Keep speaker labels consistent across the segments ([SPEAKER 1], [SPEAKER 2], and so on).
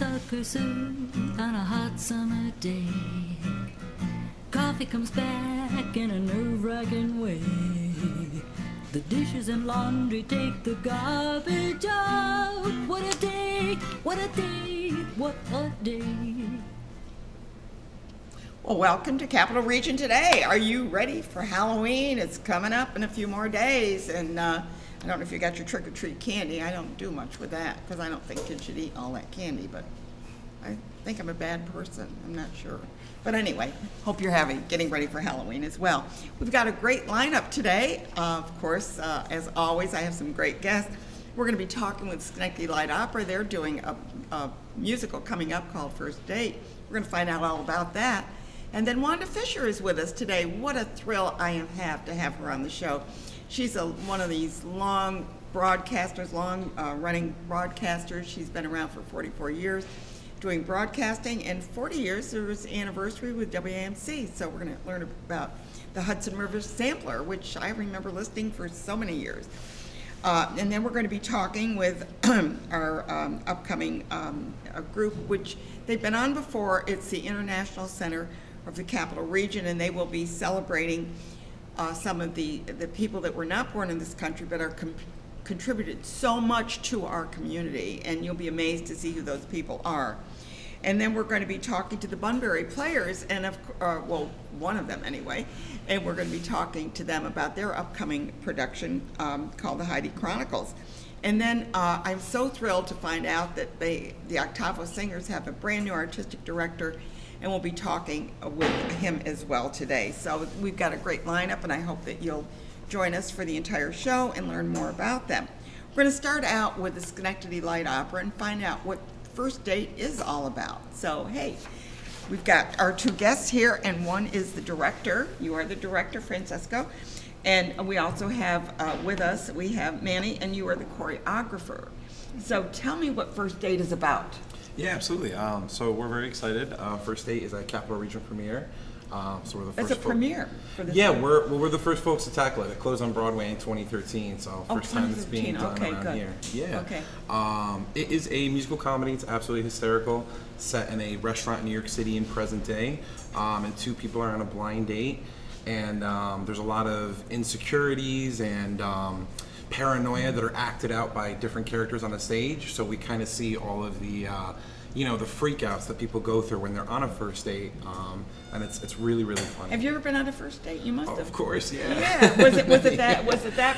[SPEAKER 1] honeysuckle soup on a hot summer day. Coffee comes back in a nerve-wracking way. The dishes and laundry take the garbage out. What a day, what a day, what a day.
[SPEAKER 2] Well, welcome to Capital Region Today. Are you ready for Halloween? It's coming up in a few more days, and I don't know if you got your trick-or-treat candy. I don't do much with that because I don't think kids should eat all that candy, but I think I'm a bad person. I'm not sure. But anyway, hope you're getting ready for Halloween as well. We've got a great lineup today. Of course, as always, I have some great guests. We're going to be talking with Schenectady Light Opera. They're doing a musical coming up called First Date. We're going to find out all about that. And then Wanda Fischer is with us today. What a thrill I have to have her on the show. She's one of these long broadcasters, long-running broadcasters. She's been around for 44 years doing broadcasting, and 40 years, there was the anniversary with WAMC. So we're going to learn about the Hudson River Sampler, which I remember listening for so many years. And then we're going to be talking with our upcoming group, which they've been on before. It's the International Center of the Capital Region, and they will be celebrating some of the people that were not born in this country but are contributed so much to our community, and you'll be amazed to see who those people are. And then we're going to be talking to the Bunbury players, and one of them anyway, and we're going to be talking to them about their upcoming production called the Heidi Chronicles. And then I'm so thrilled to find out that the Octavo Singers have a brand new artistic director, and we'll be talking with him as well today. So we've got a great lineup, and I hope that you'll join us for the entire show and learn more about them. We're going to start out with the Schenectady Light Opera and find out what First Date is all about. So, hey, we've got our two guests here, and one is the director. You are the director, Francesco. And we also have with us, we have Manny, and you are the choreographer. So tell me what First Date is about.
[SPEAKER 3] Yeah, absolutely. So we're very excited. First Date is a Capital Region premiere. So we're the first.
[SPEAKER 2] It's a premiere for this.
[SPEAKER 3] Yeah, we're the first folks to tackle it. It closed on Broadway in 2013, so first time it's being done around
[SPEAKER 2] good.
[SPEAKER 3] here. Yeah.
[SPEAKER 2] Okay.
[SPEAKER 3] It is a musical comedy. It's absolutely hysterical. Set in a restaurant in New York City in present day, and two people are on a blind date, and there's a lot of insecurities and paranoia that are acted out by different characters on the stage. So we kind of see all of the the freakouts that people go through when they're on a first date, and it's really, really funny.
[SPEAKER 2] Have you ever been on a first date? You must have.
[SPEAKER 3] Of course, yeah.
[SPEAKER 2] Yeah. Was it that?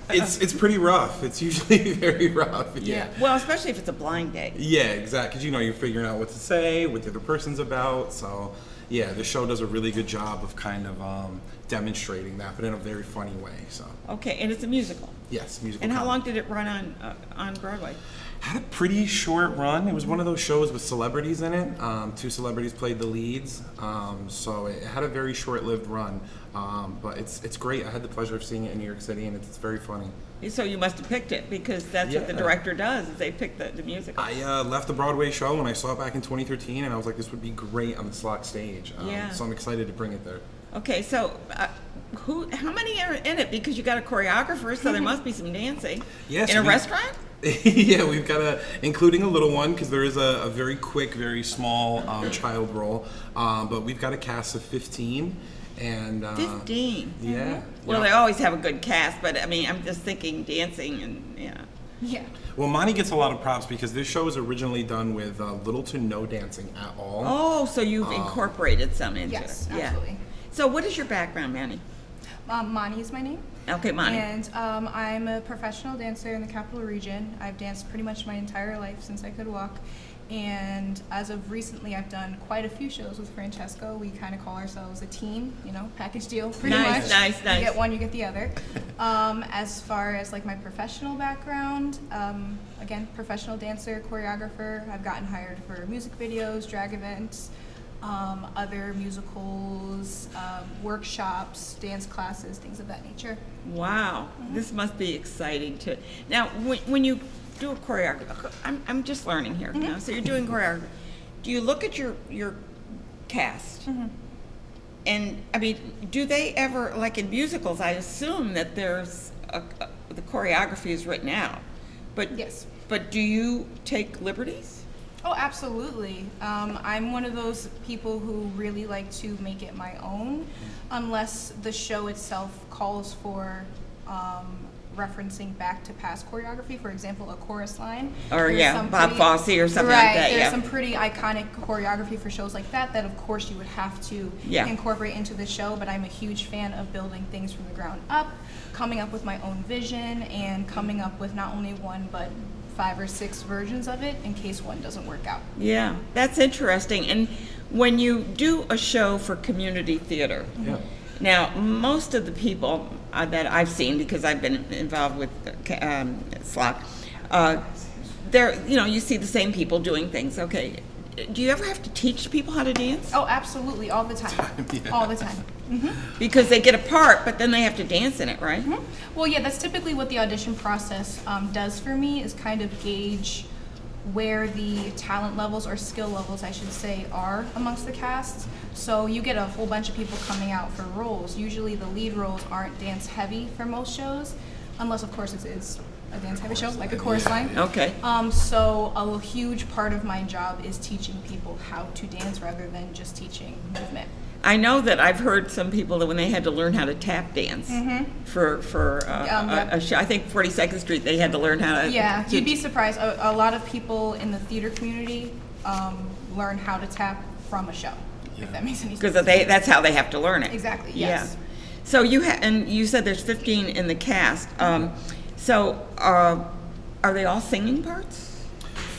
[SPEAKER 3] It's pretty rough. It's usually very rough. Yeah.
[SPEAKER 2] Well, especially if it's a blind date.
[SPEAKER 3] Yeah, exactly. Because you're figuring out what to say, what the other person's about. So, yeah, the show does a really good job of kind of demonstrating that, but in a very funny way. So.
[SPEAKER 2] Okay, and it's a musical.
[SPEAKER 3] Yes, musical.
[SPEAKER 2] And how
[SPEAKER 3] comedy.
[SPEAKER 2] long did it run on Broadway?
[SPEAKER 3] Had a pretty short run. It was one of those shows with celebrities in it. Two celebrities played the leads, so it had a very short-lived run. But it's great. I had the pleasure of seeing it in New York City, and it's very funny.
[SPEAKER 2] So you must have picked it because that's what the director does. Is they pick the musical.
[SPEAKER 3] I left the Broadway show and I saw it back in 2013, and I was like, this would be great on the Slock stage. So I'm excited to bring it there.
[SPEAKER 2] Okay, so how many are in it? Because you got a choreographer, so there must be some dancing.
[SPEAKER 3] Yes.
[SPEAKER 2] In a restaurant?
[SPEAKER 3] Yeah, we've got including a little one, because there is a very quick, very small child role. But we've got a cast of 15. And
[SPEAKER 2] 15?
[SPEAKER 3] Yeah.
[SPEAKER 2] Well, they always have a good cast, but I mean, I'm just thinking dancing and,
[SPEAKER 4] Yeah.
[SPEAKER 3] Well, Monty gets a lot of props because this show was originally done with little to no dancing at all.
[SPEAKER 2] Oh, so you've incorporated some into it.
[SPEAKER 4] Yes, absolutely.
[SPEAKER 2] So what is your background, Manny?
[SPEAKER 4] Mani is my name.
[SPEAKER 2] Okay, Manny.
[SPEAKER 4] And I'm a professional dancer in the Capital Region. I've danced pretty much my entire life since I could walk. And as of recently, I've done quite a few shows with Francesco. We kind of call ourselves a team, package deal, pretty much.
[SPEAKER 2] Nice.
[SPEAKER 4] You get one, you get the other. As far as like my professional background, again, professional dancer, choreographer. I've gotten hired for music videos, drag events, other musicals, workshops, dance classes, things of that nature.
[SPEAKER 2] Wow, this must be exciting too. Now, when you do a choreography, I'm just learning here now. So you're doing choreography. Do you look at your cast? And I mean, do they ever, like in musicals, I assume that there's the choreography is written out, but
[SPEAKER 4] Yes.
[SPEAKER 2] But do you take liberties?
[SPEAKER 4] Oh, absolutely. I'm one of those people who really like to make it my own, unless the show itself calls for referencing back to past choreography. For example, a chorus line.
[SPEAKER 2] Or
[SPEAKER 4] There's
[SPEAKER 2] yeah,
[SPEAKER 4] some
[SPEAKER 2] Bob
[SPEAKER 4] pretty-
[SPEAKER 2] Fosse or something
[SPEAKER 4] right,
[SPEAKER 2] like that.
[SPEAKER 4] there's
[SPEAKER 2] Yeah.
[SPEAKER 4] some pretty iconic choreography for shows like that of course you would have to
[SPEAKER 2] Yeah.
[SPEAKER 4] incorporate into the show, but I'm a huge fan of building things from the ground up, coming up with my own vision, and coming up with not only one but 5 or 6 versions of it in case one doesn't work out.
[SPEAKER 2] Yeah, that's interesting. And when you do a show for community theater,
[SPEAKER 3] Yeah.
[SPEAKER 2] now most of the people that I've seen, because I've been involved with SLOC, you see the same people doing things. Okay, do you ever have to teach people how to dance?
[SPEAKER 4] Oh, absolutely, all the time.
[SPEAKER 3] Yeah.
[SPEAKER 4] All the time.
[SPEAKER 2] Because they get a part, but then they have to dance in it, right?
[SPEAKER 4] Well, yeah, that's typically what the audition process does for me, is kind of gauge where the talent levels, or skill levels, I should say, are amongst the cast. So you get a whole bunch of people coming out for roles. Usually the lead roles aren't dance heavy for most shows, unless of course it is a dance heavy show, like a chorus line.
[SPEAKER 2] Okay.
[SPEAKER 4] So a huge part of my job is teaching people how to dance rather than just teaching movement.
[SPEAKER 2] I know that I've heard some people that when they had to learn how to tap dance for a show, I think 42nd Street, they had to learn how to.
[SPEAKER 4] Yeah, you'd be surprised. A lot of people in the theater community learn how to tap from a show, if that makes any sense.
[SPEAKER 2] Because that's how they have to learn it.
[SPEAKER 4] Exactly, yes.
[SPEAKER 2] Yeah. So and you said there's 15 in the cast. So are they all singing parts?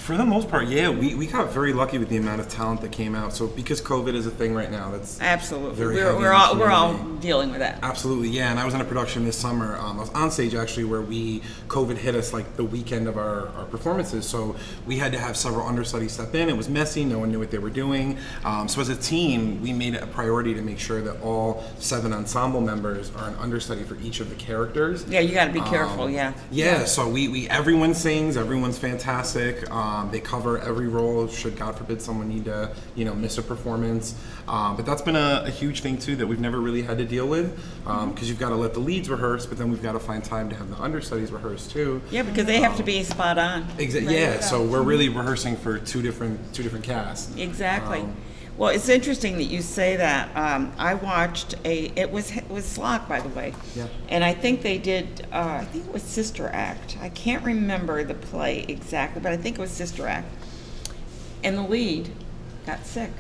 [SPEAKER 3] For the most part, yeah, we got very lucky with the amount of talent that came out. So because COVID is a thing right now, that's
[SPEAKER 2] Absolutely.
[SPEAKER 3] very
[SPEAKER 2] We're
[SPEAKER 3] heavy in the
[SPEAKER 2] we're all
[SPEAKER 3] community.
[SPEAKER 2] dealing with that.
[SPEAKER 3] Absolutely, yeah. And I was in a production this summer. I was on stage actually where COVID hit us like the weekend of our performances. So we had to have several understudies step in. It was messy. No one knew what they were doing. So as a team, we made it a priority to make sure that all 7 ensemble members are an understudy for each of the characters.
[SPEAKER 2] Yeah, you got to be careful. Yeah.
[SPEAKER 3] Yeah, so we everyone sings, everyone's fantastic. They cover every role. Should God forbid someone need to miss a performance, but that's been a huge thing too that we've never really had to deal with, because you've got to let the leads rehearse, but then we've got to find time to have the understudies rehearse too.
[SPEAKER 2] Yeah, because they have to be spot on.
[SPEAKER 3] Exactly. Yeah, so we're really rehearsing for two different casts.
[SPEAKER 2] Exactly. Well, it's interesting that you say that. I watched it was SLOC, by the way.
[SPEAKER 3] Yeah.
[SPEAKER 2] And I think they did, I think it was Sister Act. I can't remember the play exactly, but I think it was Sister Act. And the lead got sick.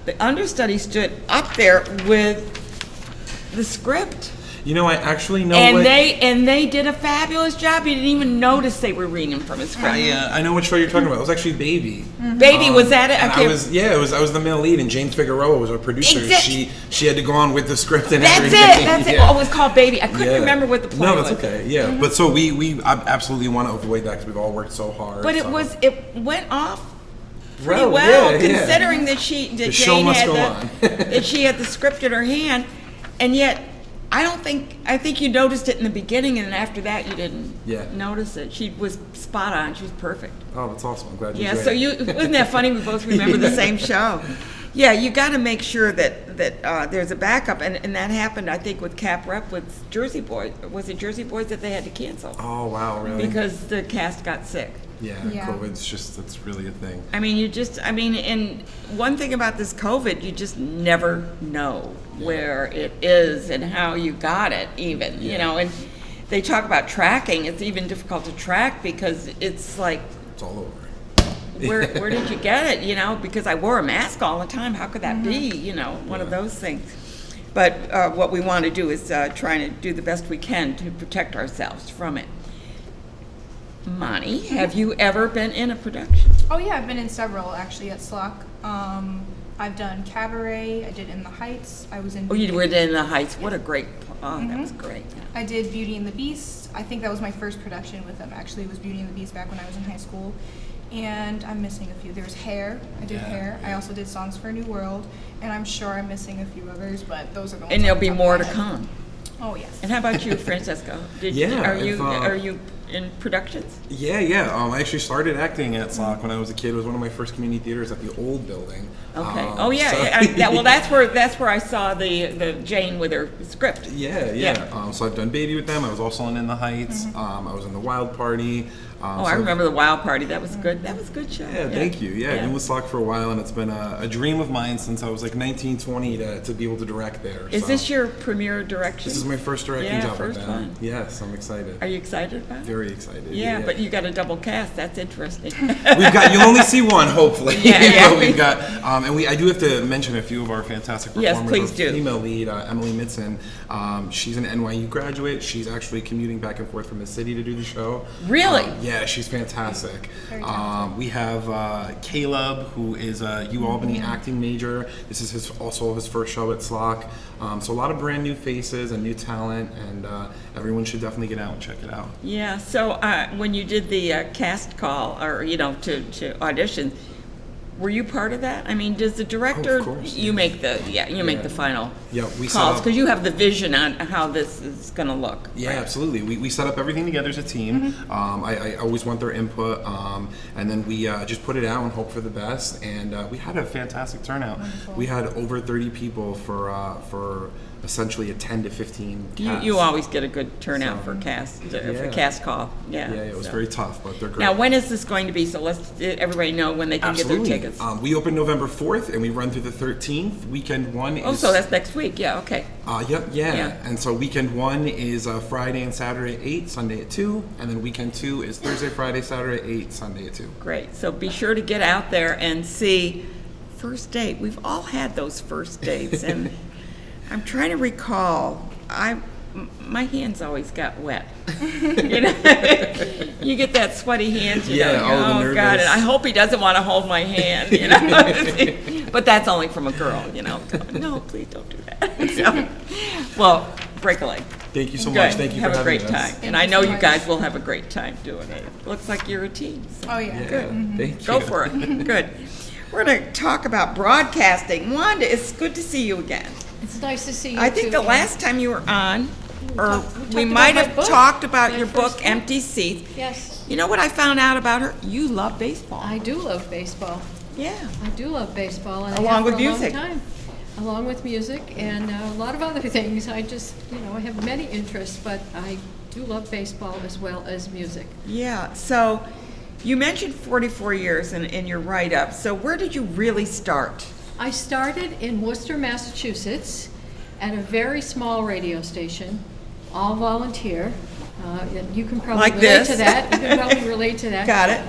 [SPEAKER 2] The understudy stood up there with the script.
[SPEAKER 3] I actually know.
[SPEAKER 2] And they did a fabulous job. You didn't even notice they were reading from a script.
[SPEAKER 3] I know what show you're talking about. It was actually Baby.
[SPEAKER 2] Baby, was that it?
[SPEAKER 3] And
[SPEAKER 2] Okay.
[SPEAKER 3] I was the male lead, and James Figueroa was our producer. She had to go on with the script and
[SPEAKER 2] That's
[SPEAKER 3] everything.
[SPEAKER 2] That's it.
[SPEAKER 3] Yeah.
[SPEAKER 2] Oh, it was called Baby. I couldn't remember what the play was.
[SPEAKER 3] No, that's okay. Yeah, but so we absolutely want to avoid that because we've all worked so hard.
[SPEAKER 2] But
[SPEAKER 3] so.
[SPEAKER 2] it went off pretty
[SPEAKER 3] Well,
[SPEAKER 2] well,
[SPEAKER 3] yeah, yeah.
[SPEAKER 2] considering that
[SPEAKER 3] The show
[SPEAKER 2] Jane
[SPEAKER 3] must
[SPEAKER 2] had
[SPEAKER 3] go on.
[SPEAKER 2] that she had the script in her hand, and yet I think you noticed it in the beginning, and then after that you didn't notice it. She was spot on. She was perfect.
[SPEAKER 3] Oh, that's awesome. I'm glad you
[SPEAKER 2] Yeah.
[SPEAKER 3] enjoyed
[SPEAKER 2] So
[SPEAKER 3] it.
[SPEAKER 2] wasn't that funny? We both remember the same show. Yeah, you got to make sure that there's a backup, and that happened, I think, with Cap Rep with Jersey Boys. Was it Jersey Boys that they had to cancel
[SPEAKER 3] Oh wow, really?
[SPEAKER 2] because the cast got sick?
[SPEAKER 3] Yeah,
[SPEAKER 4] Yeah.
[SPEAKER 3] that's really a thing.
[SPEAKER 2] And one thing about this COVID, you just never know where it is and how you got it even, and they talk about tracking. It's even difficult to track because it's like,
[SPEAKER 3] It's all over.
[SPEAKER 2] where did you get it, because I wore a mask all the time. How could that be, one of those things. But what we want to do is trying to do the best we can to protect ourselves from it. Moni, have you ever been in a production?
[SPEAKER 4] Oh yeah, I've been in several actually at SLOC. I've done Cabaret, I did In the Heights, I was in
[SPEAKER 2] Oh, you were in the Heights. What a great, that was great.
[SPEAKER 4] I did Beauty and the Beast. I think that was my first production with them actually. It was Beauty and the Beast back when I was in high school. And I'm missing a few. There's Hair, I did Hair. I also did Songs for a New World, and I'm sure I'm missing a few others, but those are the ones.
[SPEAKER 2] And there'll
[SPEAKER 4] off
[SPEAKER 2] be
[SPEAKER 4] the top of
[SPEAKER 2] more
[SPEAKER 4] my
[SPEAKER 2] to
[SPEAKER 4] head.
[SPEAKER 2] come.
[SPEAKER 4] Oh, yes.
[SPEAKER 5] And how about you, Francesco?
[SPEAKER 3] Yeah,
[SPEAKER 5] Are you in productions?
[SPEAKER 3] Yeah. I actually started acting at SOC when I was a kid. It was one of my first community theaters at the old building.
[SPEAKER 5] Okay.
[SPEAKER 3] So-
[SPEAKER 5] That's where I saw the Jane with her script.
[SPEAKER 3] Yeah. So I've done Baby with them. I was also in the Heights. I was in the Wild Party.
[SPEAKER 5] I remember the Wild Party. That was good. That was a good show.
[SPEAKER 3] Yeah, thank you. I've been with SOC for a while, and it's been a dream of mine since I was like 19, 20 to be able to direct there.
[SPEAKER 5] Is this your premiere direction?
[SPEAKER 3] This is my first directing job
[SPEAKER 5] first
[SPEAKER 3] with them.
[SPEAKER 5] one.
[SPEAKER 3] Yes, I'm excited.
[SPEAKER 5] Are you excited about it?
[SPEAKER 3] Very excited.
[SPEAKER 5] Yeah, but you got a double cast. That's interesting.
[SPEAKER 3] You'll only see one, hopefully.
[SPEAKER 5] Yeah.
[SPEAKER 3] But we've got, I do have to mention a few of our fantastic performers.
[SPEAKER 5] Yes, please
[SPEAKER 3] Our
[SPEAKER 5] do.
[SPEAKER 3] Female lead, Emily Mitson. She's an NYU graduate. She's actually commuting back and forth from the city to do the show.
[SPEAKER 5] Really?
[SPEAKER 3] Yeah, she's fantastic. We have Caleb, who is a UAlbany acting major. This is also his first show at SLOC. So a lot of brand new faces and new talent, and everyone should definitely get out and check it out.
[SPEAKER 5] Yeah. So when you did the cast call, or to audition, were you part of that? I mean, does the director?
[SPEAKER 3] Of course,
[SPEAKER 5] you make the final
[SPEAKER 3] we set
[SPEAKER 5] calls
[SPEAKER 3] up-
[SPEAKER 5] because you have the vision on how this is going to look.
[SPEAKER 3] Yeah,
[SPEAKER 5] right?
[SPEAKER 3] Absolutely. We set up everything together as a team. I always want their input, and then we just put it out and hope for the best. And we had a fantastic turnout.
[SPEAKER 4] Wonderful.
[SPEAKER 3] We had over 30 people for essentially a 10 to 15 cast.
[SPEAKER 5] You always get a good turnout
[SPEAKER 3] So,
[SPEAKER 5] for cast
[SPEAKER 3] yeah.
[SPEAKER 5] call. Yeah.
[SPEAKER 3] Yeah, it was
[SPEAKER 5] so.
[SPEAKER 3] very tough, but they're great.
[SPEAKER 5] Now, when is this going to be? So let's everybody know when they can
[SPEAKER 3] Absolutely.
[SPEAKER 5] get their tickets.
[SPEAKER 3] We open November 4th, and we run through the 13th. Weekend 1 is...
[SPEAKER 5] Oh, so that's next week. Yeah. Okay.
[SPEAKER 3] Yep, yeah.
[SPEAKER 5] Yeah.
[SPEAKER 3] And so weekend 1 is Friday and Saturday at 8, Sunday at 2. And then weekend 2 is Thursday, Friday, Saturday at 8, Sunday at 2.
[SPEAKER 5] Great. So be sure to get out there and see first date. We've all had those first dates, and I'm trying to recall. My hands always got wet. You know, you get that sweaty hands. You know,
[SPEAKER 3] all the
[SPEAKER 5] oh God!
[SPEAKER 3] nervous.
[SPEAKER 5] And I hope he doesn't want to hold my hand. You know, but that's only from a girl. You know, no, please don't do that. So, well, break a leg.
[SPEAKER 3] Thank you so
[SPEAKER 5] Good.
[SPEAKER 3] much. Thank you
[SPEAKER 5] have
[SPEAKER 3] for
[SPEAKER 5] a
[SPEAKER 3] having
[SPEAKER 5] great
[SPEAKER 3] us.
[SPEAKER 5] time, and I know you guys will have a great time doing it. Looks like you're a team. So.
[SPEAKER 4] Oh, yeah.
[SPEAKER 5] Good.
[SPEAKER 3] Thank you.
[SPEAKER 5] Go for it. Good.
[SPEAKER 2] We're going to talk about broadcasting. Wanda, it's good to see you again.
[SPEAKER 6] It's nice to see you.
[SPEAKER 2] I think
[SPEAKER 6] too,
[SPEAKER 2] the
[SPEAKER 6] Ann.
[SPEAKER 2] last time you were on, or
[SPEAKER 6] we
[SPEAKER 2] we
[SPEAKER 6] talked
[SPEAKER 2] might
[SPEAKER 6] about my
[SPEAKER 2] have
[SPEAKER 6] book,
[SPEAKER 2] talked about
[SPEAKER 6] my
[SPEAKER 2] your
[SPEAKER 6] first
[SPEAKER 2] book,
[SPEAKER 6] book.
[SPEAKER 2] Empty Seats.
[SPEAKER 6] Yes,
[SPEAKER 2] You know what I found out about her? You love baseball.
[SPEAKER 6] I do love baseball.
[SPEAKER 2] Yeah.
[SPEAKER 6] I do love baseball, and I
[SPEAKER 2] Along
[SPEAKER 6] have
[SPEAKER 2] with
[SPEAKER 6] for a
[SPEAKER 2] music.
[SPEAKER 6] long time. Along with music and a lot of other things. I just, I have many interests, but I do love baseball as well as music.
[SPEAKER 2] Yeah. So you mentioned 44 years in your write-up. So where did you really start?
[SPEAKER 6] I started in Worcester, Massachusetts, at a very small radio station, all volunteer. And you can probably
[SPEAKER 2] Like
[SPEAKER 6] relate
[SPEAKER 2] this.
[SPEAKER 6] to that. You can probably relate to that.
[SPEAKER 2] Got it.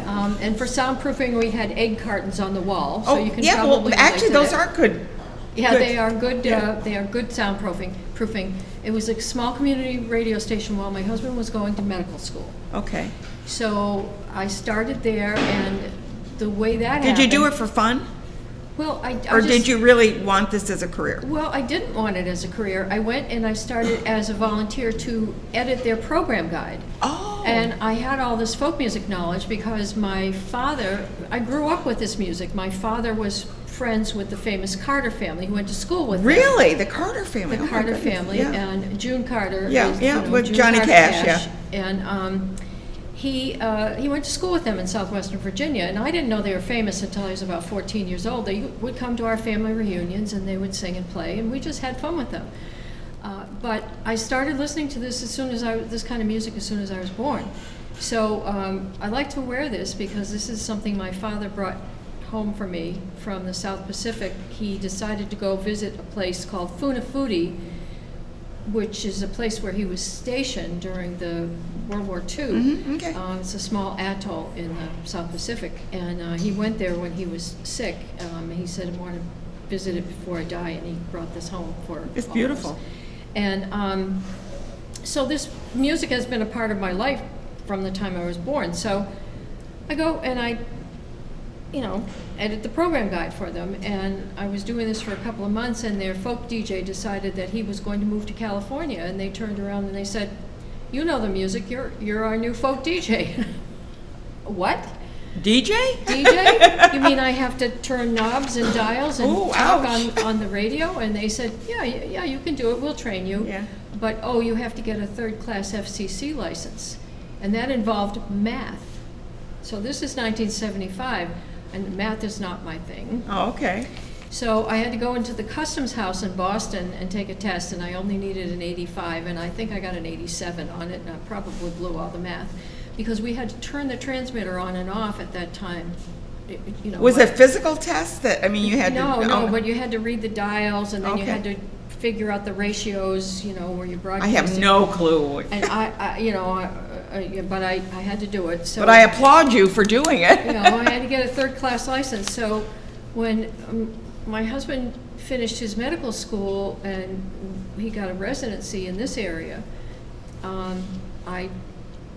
[SPEAKER 6] And for soundproofing, we had egg cartons on the wall, so you can
[SPEAKER 2] yeah.
[SPEAKER 6] probably
[SPEAKER 2] Well,
[SPEAKER 6] relate
[SPEAKER 2] actually,
[SPEAKER 6] to
[SPEAKER 2] those
[SPEAKER 6] that.
[SPEAKER 2] are good.
[SPEAKER 6] Yeah,
[SPEAKER 2] Good.
[SPEAKER 6] they are good.
[SPEAKER 2] Yeah.
[SPEAKER 6] They are good soundproofing. It was a small community radio station while my husband was going to medical school.
[SPEAKER 2] Okay.
[SPEAKER 6] So I started there, and the way that happened.
[SPEAKER 2] Did you do it for fun,
[SPEAKER 6] Well, I
[SPEAKER 2] or
[SPEAKER 6] just,
[SPEAKER 2] did you really want this as a career?
[SPEAKER 6] Well, I didn't want it as a career. I went and I started as a volunteer to edit their program guide.
[SPEAKER 2] Oh.
[SPEAKER 6] And I had all this folk music knowledge because my father, I grew up with this music. My father was friends with the famous Carter family who went to school with them.
[SPEAKER 2] Really, the Carter family.
[SPEAKER 6] The
[SPEAKER 2] Oh, my
[SPEAKER 6] Carter
[SPEAKER 2] goodness.
[SPEAKER 6] family,
[SPEAKER 2] Yeah.
[SPEAKER 6] and June Carter.
[SPEAKER 2] Yeah,
[SPEAKER 6] is,
[SPEAKER 2] yeah, with
[SPEAKER 6] June
[SPEAKER 2] Johnny
[SPEAKER 6] Carter
[SPEAKER 2] Cash, yeah.
[SPEAKER 6] And he went to school with them in southwestern Virginia, and I didn't know they were famous until I was about 14 years old. They would come to our family reunions, and they would sing and play, and we just had fun with them. But I started listening to this this kind of music as soon as I was born. So I like to wear this because this is something my father brought home for me from the South Pacific. He decided to go visit a place called Funafuti, which is a place where he was stationed during the World War II.
[SPEAKER 2] Mhm, okay.
[SPEAKER 6] It's a small atoll in the South Pacific, and he went there when he was sick. He said, I want to visit it before I die, and he brought this home for
[SPEAKER 2] It's
[SPEAKER 6] all of us.
[SPEAKER 2] beautiful.
[SPEAKER 6] And so this music has been a part of my life from the time I was born. So I go and I edit the program guide for them. And I was doing this for a couple of months, and their folk DJ decided that he was going to move to California. And they turned around and they said, you know the music, you're our new folk DJ. What?
[SPEAKER 2] DJ?
[SPEAKER 6] DJ? You mean I have to turn knobs and dials and
[SPEAKER 2] Ooh,
[SPEAKER 6] talk
[SPEAKER 2] ouch.
[SPEAKER 6] on the radio? And they said, yeah, you can do it. We'll train you.
[SPEAKER 2] Yeah.
[SPEAKER 6] But, you have to get a third-class FCC license. And that involved math. So this is 1975, and math is not my thing.
[SPEAKER 2] Oh, okay.
[SPEAKER 6] So I had to go into the customs house in Boston and take a test, and I only needed an 85, and I think I got an 87 on it, and I probably blew all the math, because we had to turn the transmitter on and off at that time.
[SPEAKER 2] Was it a physical test that, you had to?
[SPEAKER 6] No, but you had to read the dials, and then you
[SPEAKER 2] Okay.
[SPEAKER 6] had to figure out the ratios, where you
[SPEAKER 2] I
[SPEAKER 6] broadcast.
[SPEAKER 2] have no clue.
[SPEAKER 6] And but I had to do it. So,
[SPEAKER 2] But I applaud you for doing it.
[SPEAKER 6] I had to get a third-class license. So when my husband finished his medical school and he got a residency in this area,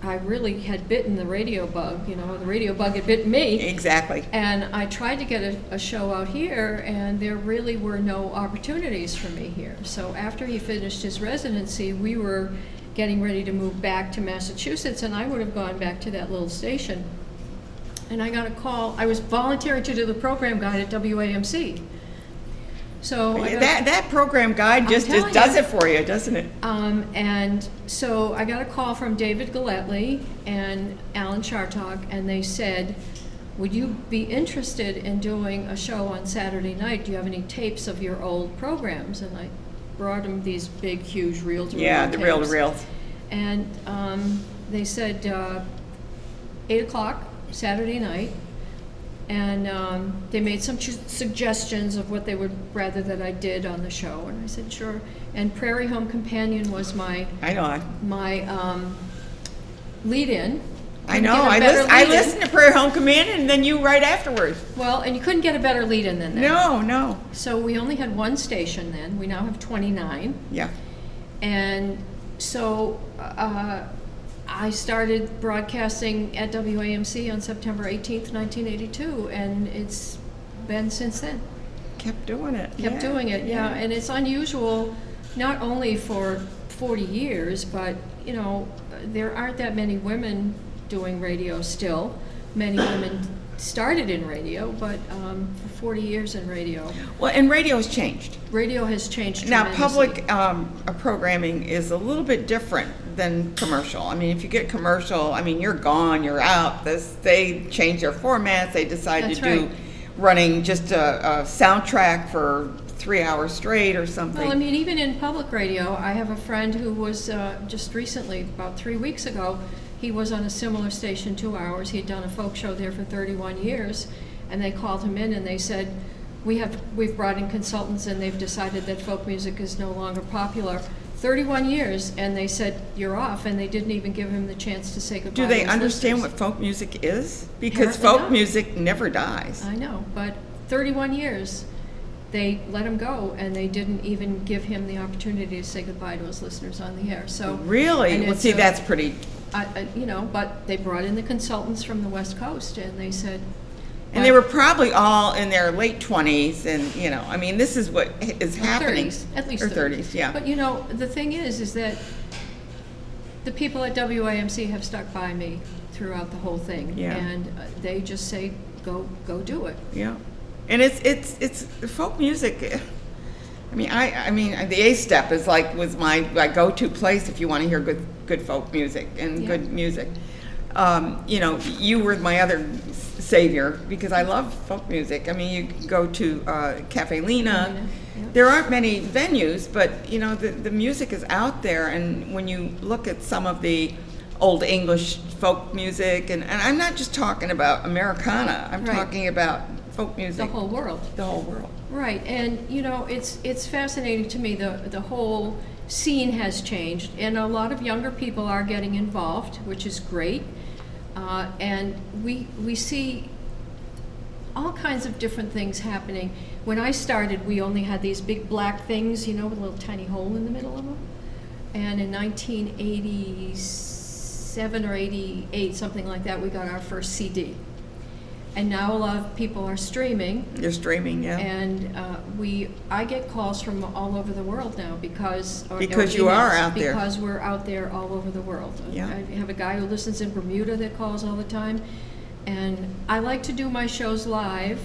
[SPEAKER 6] I really had bitten the radio bug. The radio bug had bitten me.
[SPEAKER 2] Exactly.
[SPEAKER 6] And I tried to get a show out here, and there really were no opportunities for me here. So after he finished his residency, we were getting ready to move back to Massachusetts, and I would have gone back to that little station. And I got a call. I was volunteering to do the program guide at WAMC. So I got
[SPEAKER 2] That program guide just
[SPEAKER 6] telling
[SPEAKER 2] does
[SPEAKER 6] you.
[SPEAKER 2] it for you, doesn't it?
[SPEAKER 6] and so I got a call from David Galletley and Alan Chartock, and they said, would you be interested in doing a show on Saturday night? Do you have any tapes of your old programs? And I brought them these big, huge reel-to-reel
[SPEAKER 2] Yeah, the
[SPEAKER 6] tapes.
[SPEAKER 2] reel-to-reels.
[SPEAKER 6] And they said 8 o'clock Saturday night, and they made some suggestions of what they would rather that I did on the show, and I said sure. And Prairie Home Companion was my
[SPEAKER 2] I know.
[SPEAKER 6] lead-in.
[SPEAKER 2] I
[SPEAKER 6] Couldn't
[SPEAKER 2] know.
[SPEAKER 6] get a
[SPEAKER 2] I
[SPEAKER 6] better lead-in.
[SPEAKER 2] listened to Prairie Home Command and then you right afterwards.
[SPEAKER 6] Well, and you couldn't get a better lead-in than that.
[SPEAKER 2] No.
[SPEAKER 6] So we only had one station then. We now have 29.
[SPEAKER 2] Yeah.
[SPEAKER 6] And so I started broadcasting at WAMC on September 18th, 1982, and it's been since then.
[SPEAKER 2] Kept doing it.
[SPEAKER 6] Kept doing it, yeah. And it's unusual, not only for 40 years, but, there aren't that many women doing radio still. Many women started in radio, but for 40 years in radio.
[SPEAKER 2] Well, and radio's changed.
[SPEAKER 6] Radio has changed
[SPEAKER 2] Now,
[SPEAKER 6] tremendously.
[SPEAKER 2] public programming is a little bit different than commercial. If you get commercial, you're gone, you're out. They change their formats. They decide
[SPEAKER 6] That's
[SPEAKER 2] to do
[SPEAKER 6] right.
[SPEAKER 2] running just a soundtrack for 3 hours straight or something.
[SPEAKER 6] Well, even in public radio, I have a friend who was just recently, about 3 weeks ago, he was on a similar station 2 hours. He'd done a folk show there for 31 years, and they called him in and they said, we've brought in consultants and they've decided that folk music is no longer popular. 31 years, and they said, you're off, and they didn't even give him the chance to say goodbye.
[SPEAKER 2] Do they
[SPEAKER 6] to his
[SPEAKER 2] understand
[SPEAKER 6] listeners.
[SPEAKER 2] what folk music is? Because
[SPEAKER 6] Apparently
[SPEAKER 2] folk
[SPEAKER 6] not.
[SPEAKER 2] music never dies.
[SPEAKER 6] I know, but 31 years, they let him go, and they didn't even give him the opportunity to say goodbye to his listeners on the air. So
[SPEAKER 2] Really?
[SPEAKER 6] and
[SPEAKER 2] Well,
[SPEAKER 6] it's
[SPEAKER 2] see,
[SPEAKER 6] a-
[SPEAKER 2] that's pretty.
[SPEAKER 6] But they brought in the consultants from the West Coast, and they said.
[SPEAKER 2] And they were probably all in their late 20s, and this is what is
[SPEAKER 6] Or
[SPEAKER 2] happening.
[SPEAKER 6] 30s, at least
[SPEAKER 2] or
[SPEAKER 6] 30s.
[SPEAKER 2] yeah.
[SPEAKER 6] But the thing is that the people at WAMC have stuck by me throughout the whole thing,
[SPEAKER 2] Yeah.
[SPEAKER 6] and they just say, go do it.
[SPEAKER 2] Yeah, and it's folk music. The A step is was my go-to place if you want to hear good folk music and
[SPEAKER 6] Yeah.
[SPEAKER 2] good music. You were my other savior because I love folk music. You can go to Cafe Lena.
[SPEAKER 6] Yeah.
[SPEAKER 2] There aren't many venues, but the music is out there. And when you look at some of the old English folk music, and I'm not just talking about Americana. I'm
[SPEAKER 6] Right.
[SPEAKER 2] talking about folk music.
[SPEAKER 6] The whole world.
[SPEAKER 2] The whole world.
[SPEAKER 6] Right, and it's fascinating to me, the whole scene has changed, and a lot of younger people are getting involved, which is great. And we see all kinds of different things happening. When I started, we only had these big black things, with a little tiny hole in the middle of them. And in 1987 or 88, something like that, we got our first CD. And now a lot of people are streaming.
[SPEAKER 2] You're streaming, yeah.
[SPEAKER 6] And I get calls from all over the world now because
[SPEAKER 2] you are out there.
[SPEAKER 6] Because we're out there all over the world.
[SPEAKER 2] Yeah.
[SPEAKER 6] I have a guy who listens in Bermuda that calls all the time, And I like to do my shows live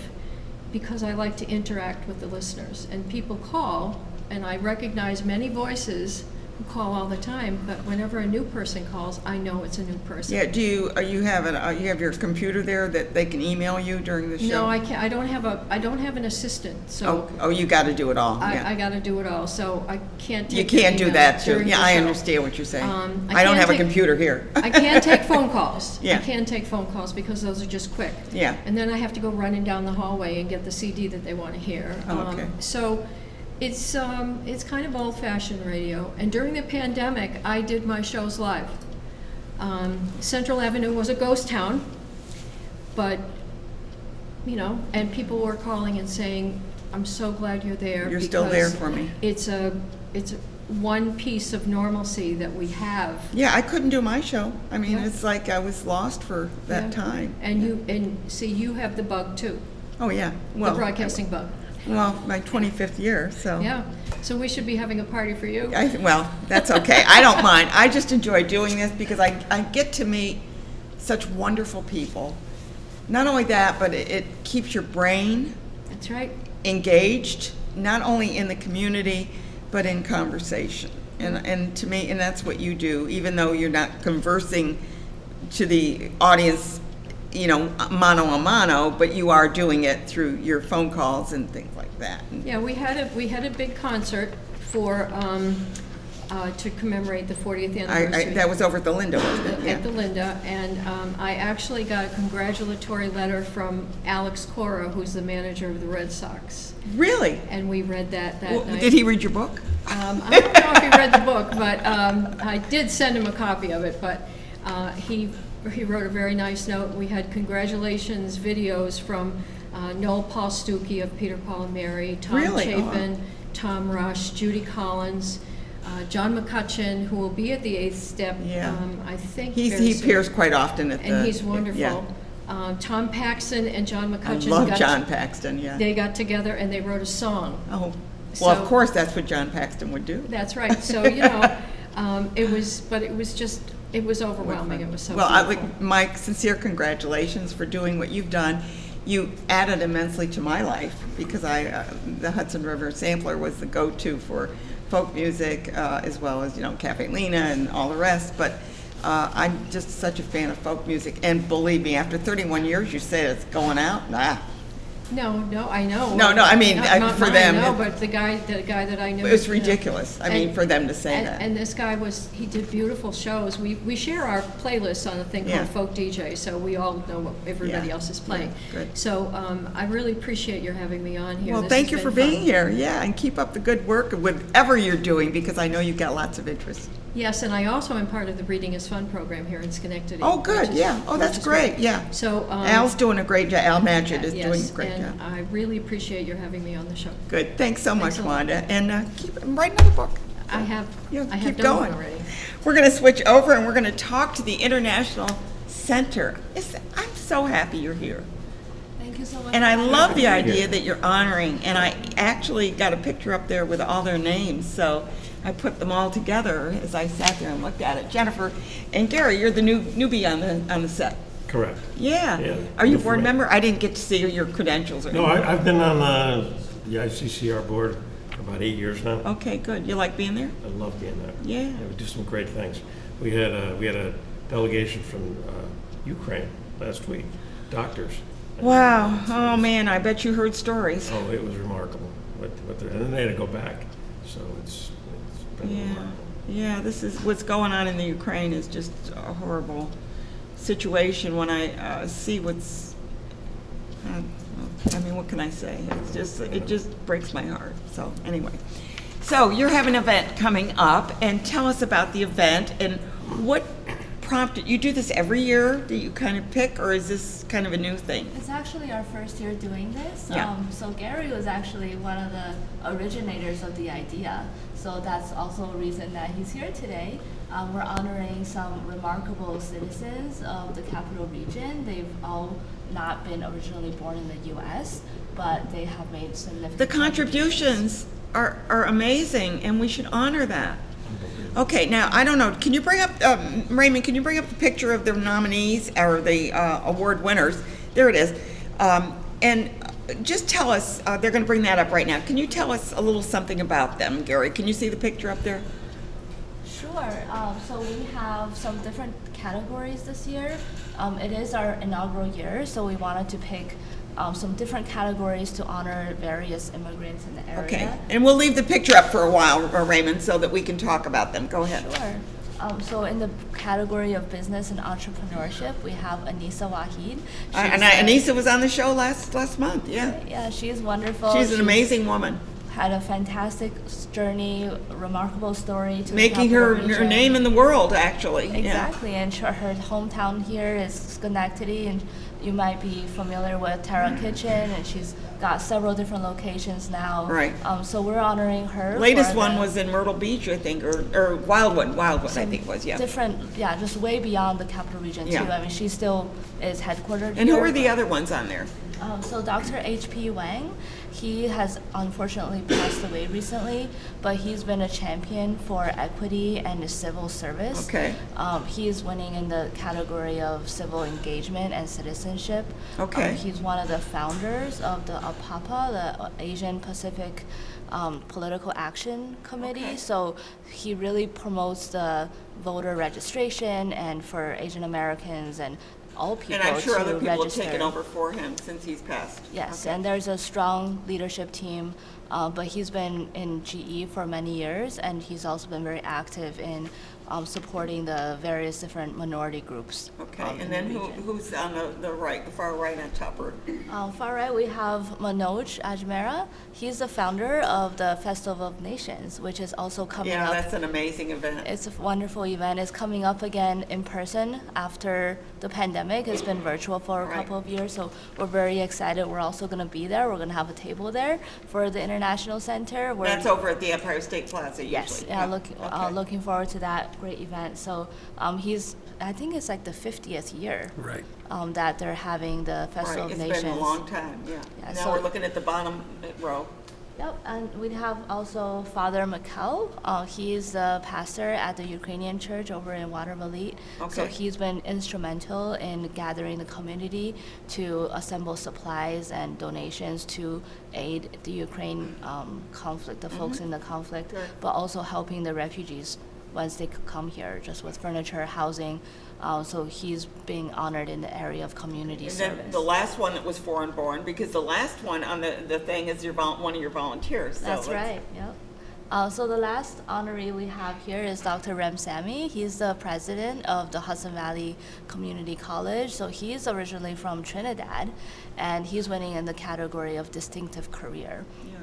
[SPEAKER 6] because I like to interact with the listeners. And people call, and I recognize many voices who call all the time, but whenever a new person calls, I know it's a new person.
[SPEAKER 2] Yeah, you have your computer there that they can email you during the show?
[SPEAKER 6] No, I can't. I don't have an assistant, so
[SPEAKER 2] Oh, you got to do it all, yeah.
[SPEAKER 6] I got to do it all. So I can't take
[SPEAKER 2] You can't do
[SPEAKER 6] emails
[SPEAKER 2] that, too.
[SPEAKER 6] during
[SPEAKER 2] Yeah,
[SPEAKER 6] the
[SPEAKER 2] I
[SPEAKER 6] show.
[SPEAKER 2] understand what you're saying.
[SPEAKER 6] I
[SPEAKER 2] I don't
[SPEAKER 6] can't
[SPEAKER 2] have a
[SPEAKER 6] take-
[SPEAKER 2] computer here.
[SPEAKER 6] I can take phone calls.
[SPEAKER 2] Yeah.
[SPEAKER 6] I can take phone calls because those are just quick.
[SPEAKER 2] Yeah.
[SPEAKER 6] And then I have to go running down the hallway and get the CD that they want to hear.
[SPEAKER 2] Oh, okay.
[SPEAKER 6] So it's kind of old-fashioned radio. And during the pandemic, I did my shows live. Central Avenue was a ghost town, but, you know, and people were calling and saying, I'm so glad you're there.
[SPEAKER 2] You're still there
[SPEAKER 6] because
[SPEAKER 2] for me.
[SPEAKER 6] It's one piece of normalcy that we have.
[SPEAKER 2] Yeah, I couldn't do my show. I mean,
[SPEAKER 6] Yeah.
[SPEAKER 2] it's like I was lost for that
[SPEAKER 6] Yeah.
[SPEAKER 2] time.
[SPEAKER 6] And you have the bug too,
[SPEAKER 2] Oh, yeah.
[SPEAKER 6] the
[SPEAKER 2] Well,
[SPEAKER 6] broadcasting bug.
[SPEAKER 2] Well, my 25th year, so.
[SPEAKER 6] Yeah, so we should be having a party for you.
[SPEAKER 2] Well, that's okay. I don't mind. I just enjoy doing this because I get to meet such wonderful people. Not only that, but it keeps your brain
[SPEAKER 6] That's right.
[SPEAKER 2] engaged, not only in the community, but in conversation. And to me, and that's what you do, even though you're not conversing to the audience, you know, mano a mano, but you are doing it through your phone calls and things like that.
[SPEAKER 6] Yeah, we had a big concert for to commemorate the 40th anniversary.
[SPEAKER 2] That was over at the Linda, wasn't it?
[SPEAKER 6] At the Linda, and I actually got a congratulatory letter from Alex Cora, who's the manager of the Red Sox,
[SPEAKER 2] Really?
[SPEAKER 6] and we read that
[SPEAKER 2] Well,
[SPEAKER 6] night.
[SPEAKER 2] did he read your book?
[SPEAKER 6] I don't know if he read the book, but I did send him a copy of it, but he wrote a very nice note. We had congratulations videos from Noel Paul Stuckey of Peter, Paul and Mary, Tom
[SPEAKER 2] Really? Oh, wow.
[SPEAKER 6] Chapin, Tom Rush, Judy Collins, John McCutcheon, who will be at the 8th Step,
[SPEAKER 2] Yeah.
[SPEAKER 6] I think
[SPEAKER 2] He
[SPEAKER 6] very soon.
[SPEAKER 2] appears quite often at the.
[SPEAKER 6] And he's wonderful.
[SPEAKER 2] Yeah.
[SPEAKER 6] Tom Paxton and John
[SPEAKER 2] I
[SPEAKER 6] McCutcheon
[SPEAKER 2] love John Paxton, yeah.
[SPEAKER 6] They got together and they wrote a song.
[SPEAKER 2] Oh, well, of
[SPEAKER 6] So-
[SPEAKER 2] course, that's what John Paxton would do.
[SPEAKER 6] That's right. So, you know, it was overwhelming. It was so
[SPEAKER 2] Well,
[SPEAKER 6] beautiful.
[SPEAKER 2] my sincere congratulations for doing what you've done. You added immensely to my life because the Hudson River Sampler was the go-to for folk music, as well as, you know, Cafe Lena and all the rest. But I'm just such a fan of folk music. And believe me, after 31 years, you say it's going out? Nah.
[SPEAKER 6] No, I know.
[SPEAKER 2] No, I mean,
[SPEAKER 6] Not
[SPEAKER 2] for
[SPEAKER 6] mine,
[SPEAKER 2] them,
[SPEAKER 6] no, but the guy that I knew.
[SPEAKER 2] It was
[SPEAKER 6] you know.
[SPEAKER 2] ridiculous. I mean, for them to say that.
[SPEAKER 6] And this guy he did beautiful shows. We share our playlists on a thing
[SPEAKER 2] Yeah.
[SPEAKER 6] called Folk DJ, so we all know what everybody
[SPEAKER 2] Yeah.
[SPEAKER 6] else is playing.
[SPEAKER 2] Yeah, good.
[SPEAKER 6] So I really appreciate your having me on here.
[SPEAKER 2] Well,
[SPEAKER 6] This
[SPEAKER 2] thank
[SPEAKER 6] has
[SPEAKER 2] you for
[SPEAKER 6] been
[SPEAKER 2] being
[SPEAKER 6] fun.
[SPEAKER 2] here. Yeah, and keep up the good work with whatever you're doing because I know you've got lots of interest.
[SPEAKER 6] Yes, and I also am part of the Reading is Fun program here in Schenectady.
[SPEAKER 2] Oh, good,
[SPEAKER 6] which is-
[SPEAKER 2] yeah. Oh, that's
[SPEAKER 6] which is
[SPEAKER 2] great, yeah.
[SPEAKER 6] So.
[SPEAKER 2] Al's doing a great job. Al Magid is doing a
[SPEAKER 6] Yes,
[SPEAKER 2] great
[SPEAKER 6] and
[SPEAKER 2] job.
[SPEAKER 6] I really appreciate your having me on the show.
[SPEAKER 2] Good. Thanks so much,
[SPEAKER 6] Thanks a lot.
[SPEAKER 2] Wanda. And write another book.
[SPEAKER 6] I have
[SPEAKER 2] Yeah,
[SPEAKER 6] I have
[SPEAKER 2] keep
[SPEAKER 6] done one
[SPEAKER 2] going.
[SPEAKER 6] already.
[SPEAKER 2] We're going to switch over and we're going to talk to the International Center. I'm so happy you're here.
[SPEAKER 7] Thank you so much.
[SPEAKER 2] And I love the idea that you're honoring, and I actually got a picture up there with all their names, so I put them all together as I sat there and looked at it. Jennifer and Gary, you're the newbie on the set.
[SPEAKER 8] Correct.
[SPEAKER 2] Yeah.
[SPEAKER 8] Yeah.
[SPEAKER 2] Are you a
[SPEAKER 8] Good for
[SPEAKER 2] board
[SPEAKER 8] me.
[SPEAKER 2] member? I didn't get to see your credentials or
[SPEAKER 8] No,
[SPEAKER 2] anything.
[SPEAKER 8] I've been on the ICCR board for about 8 years now.
[SPEAKER 2] Okay, good. You like being there?
[SPEAKER 8] I love being there.
[SPEAKER 2] Yeah.
[SPEAKER 8] We do some great things. We had a delegation from Ukraine last week, doctors.
[SPEAKER 2] Wow. Oh, man, I bet you heard stories.
[SPEAKER 8] Oh, it was remarkable. And then they had to go back. So it's been
[SPEAKER 2] Yeah.
[SPEAKER 8] remarkable.
[SPEAKER 2] Yeah, this is what's going on in the Ukraine is just a horrible situation when I see what's I mean, what can I say? It just breaks my heart. So anyway, so you're having an event coming up, and tell us about the event and what prompted you. Do this every year? Do you kind of pick, or is this kind of a new thing?
[SPEAKER 7] It's actually our first year doing this.
[SPEAKER 2] Yeah.
[SPEAKER 7] So Gary was actually one of the originators of the idea. So that's also a reason that he's here today. We're honoring some remarkable citizens of the capital region. They've all not been originally born in the U.S., but they have made significant
[SPEAKER 2] The contributions are amazing, and we should honor that. Okay, now, I don't know, can you bring up, Raymond, can you bring up the picture of the nominees or the award winners? There it is. And just tell us, they're going to bring that up right now. Can you tell us a little something about them, Gary? Can you see the picture up there?
[SPEAKER 7] Sure. So we have some different categories this year. It is our inaugural year, so we wanted to pick some different categories to honor various immigrants in the area.
[SPEAKER 2] Okay, and we'll leave the picture up for a while, Raymond, so that we can talk about them. Go ahead.
[SPEAKER 7] Sure. So in the category of business and entrepreneurship, we have Anisa Wahid.
[SPEAKER 2] Anisa was on the show last month, yeah.
[SPEAKER 7] Yeah, she's wonderful.
[SPEAKER 2] She's an amazing woman.
[SPEAKER 7] Had a fantastic journey, remarkable story to
[SPEAKER 2] Making
[SPEAKER 7] the
[SPEAKER 2] her
[SPEAKER 7] capital region.
[SPEAKER 2] name in the world, actually.
[SPEAKER 7] Exactly, and her hometown here is Schenectady, and you might be familiar with Terra Kitchen, and she's got several different locations now.
[SPEAKER 2] Right.
[SPEAKER 7] So we're honoring her.
[SPEAKER 2] Latest
[SPEAKER 7] for
[SPEAKER 2] one
[SPEAKER 7] the-
[SPEAKER 2] was in Myrtle Beach, I think, or Wildwood, I think it was, yeah.
[SPEAKER 7] Different, yeah, just way beyond the capital region
[SPEAKER 2] Yeah.
[SPEAKER 7] too. I mean, she still is headquartered
[SPEAKER 2] And
[SPEAKER 7] here.
[SPEAKER 2] who are the other ones on there?
[SPEAKER 7] So Dr. H.P. Wang, he has unfortunately passed away recently, but he's been a champion for equity and civil service.
[SPEAKER 2] Okay.
[SPEAKER 7] He is winning in the category of civil engagement and citizenship.
[SPEAKER 2] Okay.
[SPEAKER 7] He's one of the founders of the APAPA, the Asian Pacific Political Action Committee.
[SPEAKER 2] Okay.
[SPEAKER 7] So he really promotes the voter registration and for Asian Americans and all people
[SPEAKER 2] And I'm sure
[SPEAKER 7] to
[SPEAKER 2] other people
[SPEAKER 7] register.
[SPEAKER 2] have taken over for him since he's passed.
[SPEAKER 7] Yes,
[SPEAKER 2] Okay.
[SPEAKER 7] and there's a strong leadership team, but he's been in GE for many years, and he's also been very active in supporting the various different minority groups.
[SPEAKER 2] Okay,
[SPEAKER 7] in
[SPEAKER 2] and
[SPEAKER 7] the
[SPEAKER 2] then
[SPEAKER 7] region.
[SPEAKER 2] who's on the right, the far right on top?
[SPEAKER 7] Far right, we have Manoj Ajmera. He's the founder of the Festival of Nations, which is also coming
[SPEAKER 2] Yeah,
[SPEAKER 7] up.
[SPEAKER 2] that's an amazing event.
[SPEAKER 7] It's a wonderful event. It's coming up again in person after the pandemic. It's been virtual for a
[SPEAKER 2] Right.
[SPEAKER 7] couple of years, so we're very excited. We're also going to be there. We're going to have a table there for the International Center. Where
[SPEAKER 2] That's over at the Empire State Plaza usually.
[SPEAKER 7] Yes, yeah,
[SPEAKER 2] Okay.
[SPEAKER 7] looking forward to that great event. So I think it's like the 50th year
[SPEAKER 8] Right.
[SPEAKER 7] that they're having the Festival
[SPEAKER 2] Right,
[SPEAKER 7] of
[SPEAKER 2] it's
[SPEAKER 7] Nations.
[SPEAKER 2] been a long time, yeah.
[SPEAKER 7] Yeah,
[SPEAKER 2] Now
[SPEAKER 7] so-
[SPEAKER 2] we're looking at the bottom row.
[SPEAKER 7] Yep, and we have also Father McCall. He is the pastor at the Ukrainian church over in Watervliet. So
[SPEAKER 2] Okay.
[SPEAKER 7] he's been instrumental in gathering the community to assemble supplies and donations to aid the Ukraine conflict, the folks in the conflict,
[SPEAKER 2] Right.
[SPEAKER 7] but also helping the refugees once they come here, just with furniture, housing. So he's being honored in the area of community
[SPEAKER 2] And
[SPEAKER 7] service.
[SPEAKER 2] then the last one that was foreign born, because the last one on the thing is one of your volunteers. So
[SPEAKER 7] That's
[SPEAKER 2] let's-
[SPEAKER 7] right, yep. So the last honoree we have here is Dr. Rem Sami. He's the president of the Hudson Valley Community College. So he's originally from Trinidad, and he's winning in the category of distinctive career.
[SPEAKER 2] Yeah.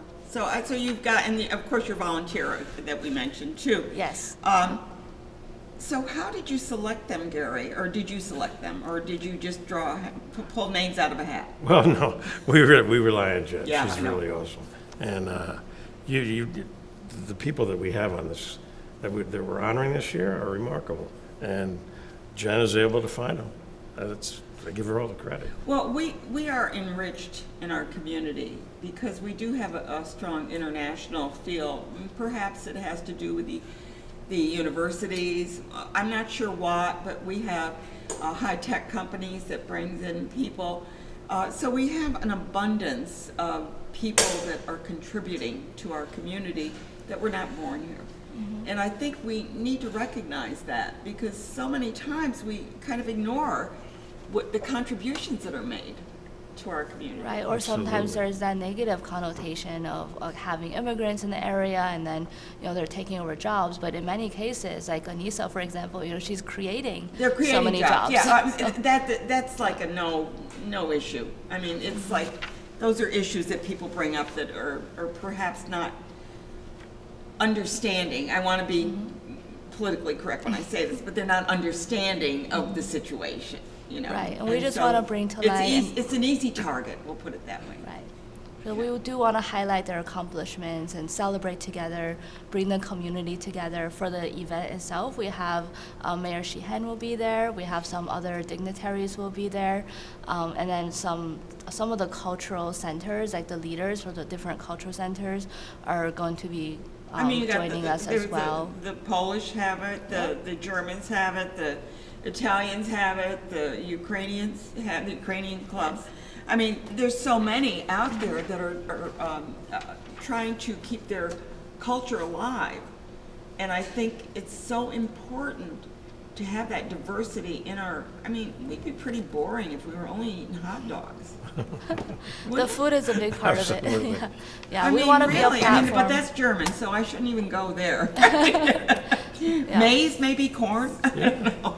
[SPEAKER 2] So you've got, and of course your volunteer that we mentioned too.
[SPEAKER 7] Yes.
[SPEAKER 2] So how did you select them, Gary? Or did you select them? Or did you just pull names out of a hat?
[SPEAKER 8] Well, no, we rely on Jen.
[SPEAKER 2] Yeah,
[SPEAKER 8] She's
[SPEAKER 2] I know.
[SPEAKER 8] really awesome. And the people that we have on this, that we're honoring this year are remarkable. And Jen is able to find them. I give her all the credit.
[SPEAKER 2] Well, we are enriched in our community because we do have a strong international feel. Perhaps it has to do with the universities. I'm not sure what, but we have high-tech companies that brings in people. So we have an abundance of people that are contributing to our community that were not born here. Mm-hmm. And I think we need to recognize that because so many times we kind of ignore the contributions that are made to our community.
[SPEAKER 7] Right, or sometimes
[SPEAKER 8] Absolutely.
[SPEAKER 7] there's that negative connotation of having immigrants in the area and then, they're taking over jobs. But in many cases, like Anisa, for example, she's creating,
[SPEAKER 2] They're creating
[SPEAKER 7] so many jobs.
[SPEAKER 2] Yeah, that's like a no issue. I mean, it's like, those are issues that people bring up that are perhaps not understanding. I want to be politically correct when I say this, but they're not understanding of the situation,
[SPEAKER 7] Right, and we just wanna bring to light
[SPEAKER 2] It's an easy target, we'll put it that way.
[SPEAKER 7] Right. So we do want to highlight their accomplishments and celebrate together, bring the community together. For the event itself, we have Mayor Sheehan will be there. We have some other dignitaries will be there, and then some of the cultural centers, like the leaders for the different cultural centers, are going to be
[SPEAKER 2] I mean, you got
[SPEAKER 4] joining us
[SPEAKER 2] there's
[SPEAKER 4] as well.
[SPEAKER 2] The Polish have it, the Germans have it, the Italians have it, the Ukrainians have the Ukrainian club. I mean, there's so many out there that are trying to keep their culture alive. And I think it's so important to have that diversity in our, I mean, we'd be pretty boring if we were only eating hot dogs.
[SPEAKER 4] The food is a big part of it.
[SPEAKER 8] Absolutely.
[SPEAKER 4] Yeah,
[SPEAKER 2] I
[SPEAKER 4] we
[SPEAKER 2] mean,
[SPEAKER 4] want to be a
[SPEAKER 2] really,
[SPEAKER 4] platform.
[SPEAKER 2] but that's German, so I shouldn't even go there. Maize, maybe corn? I don't know.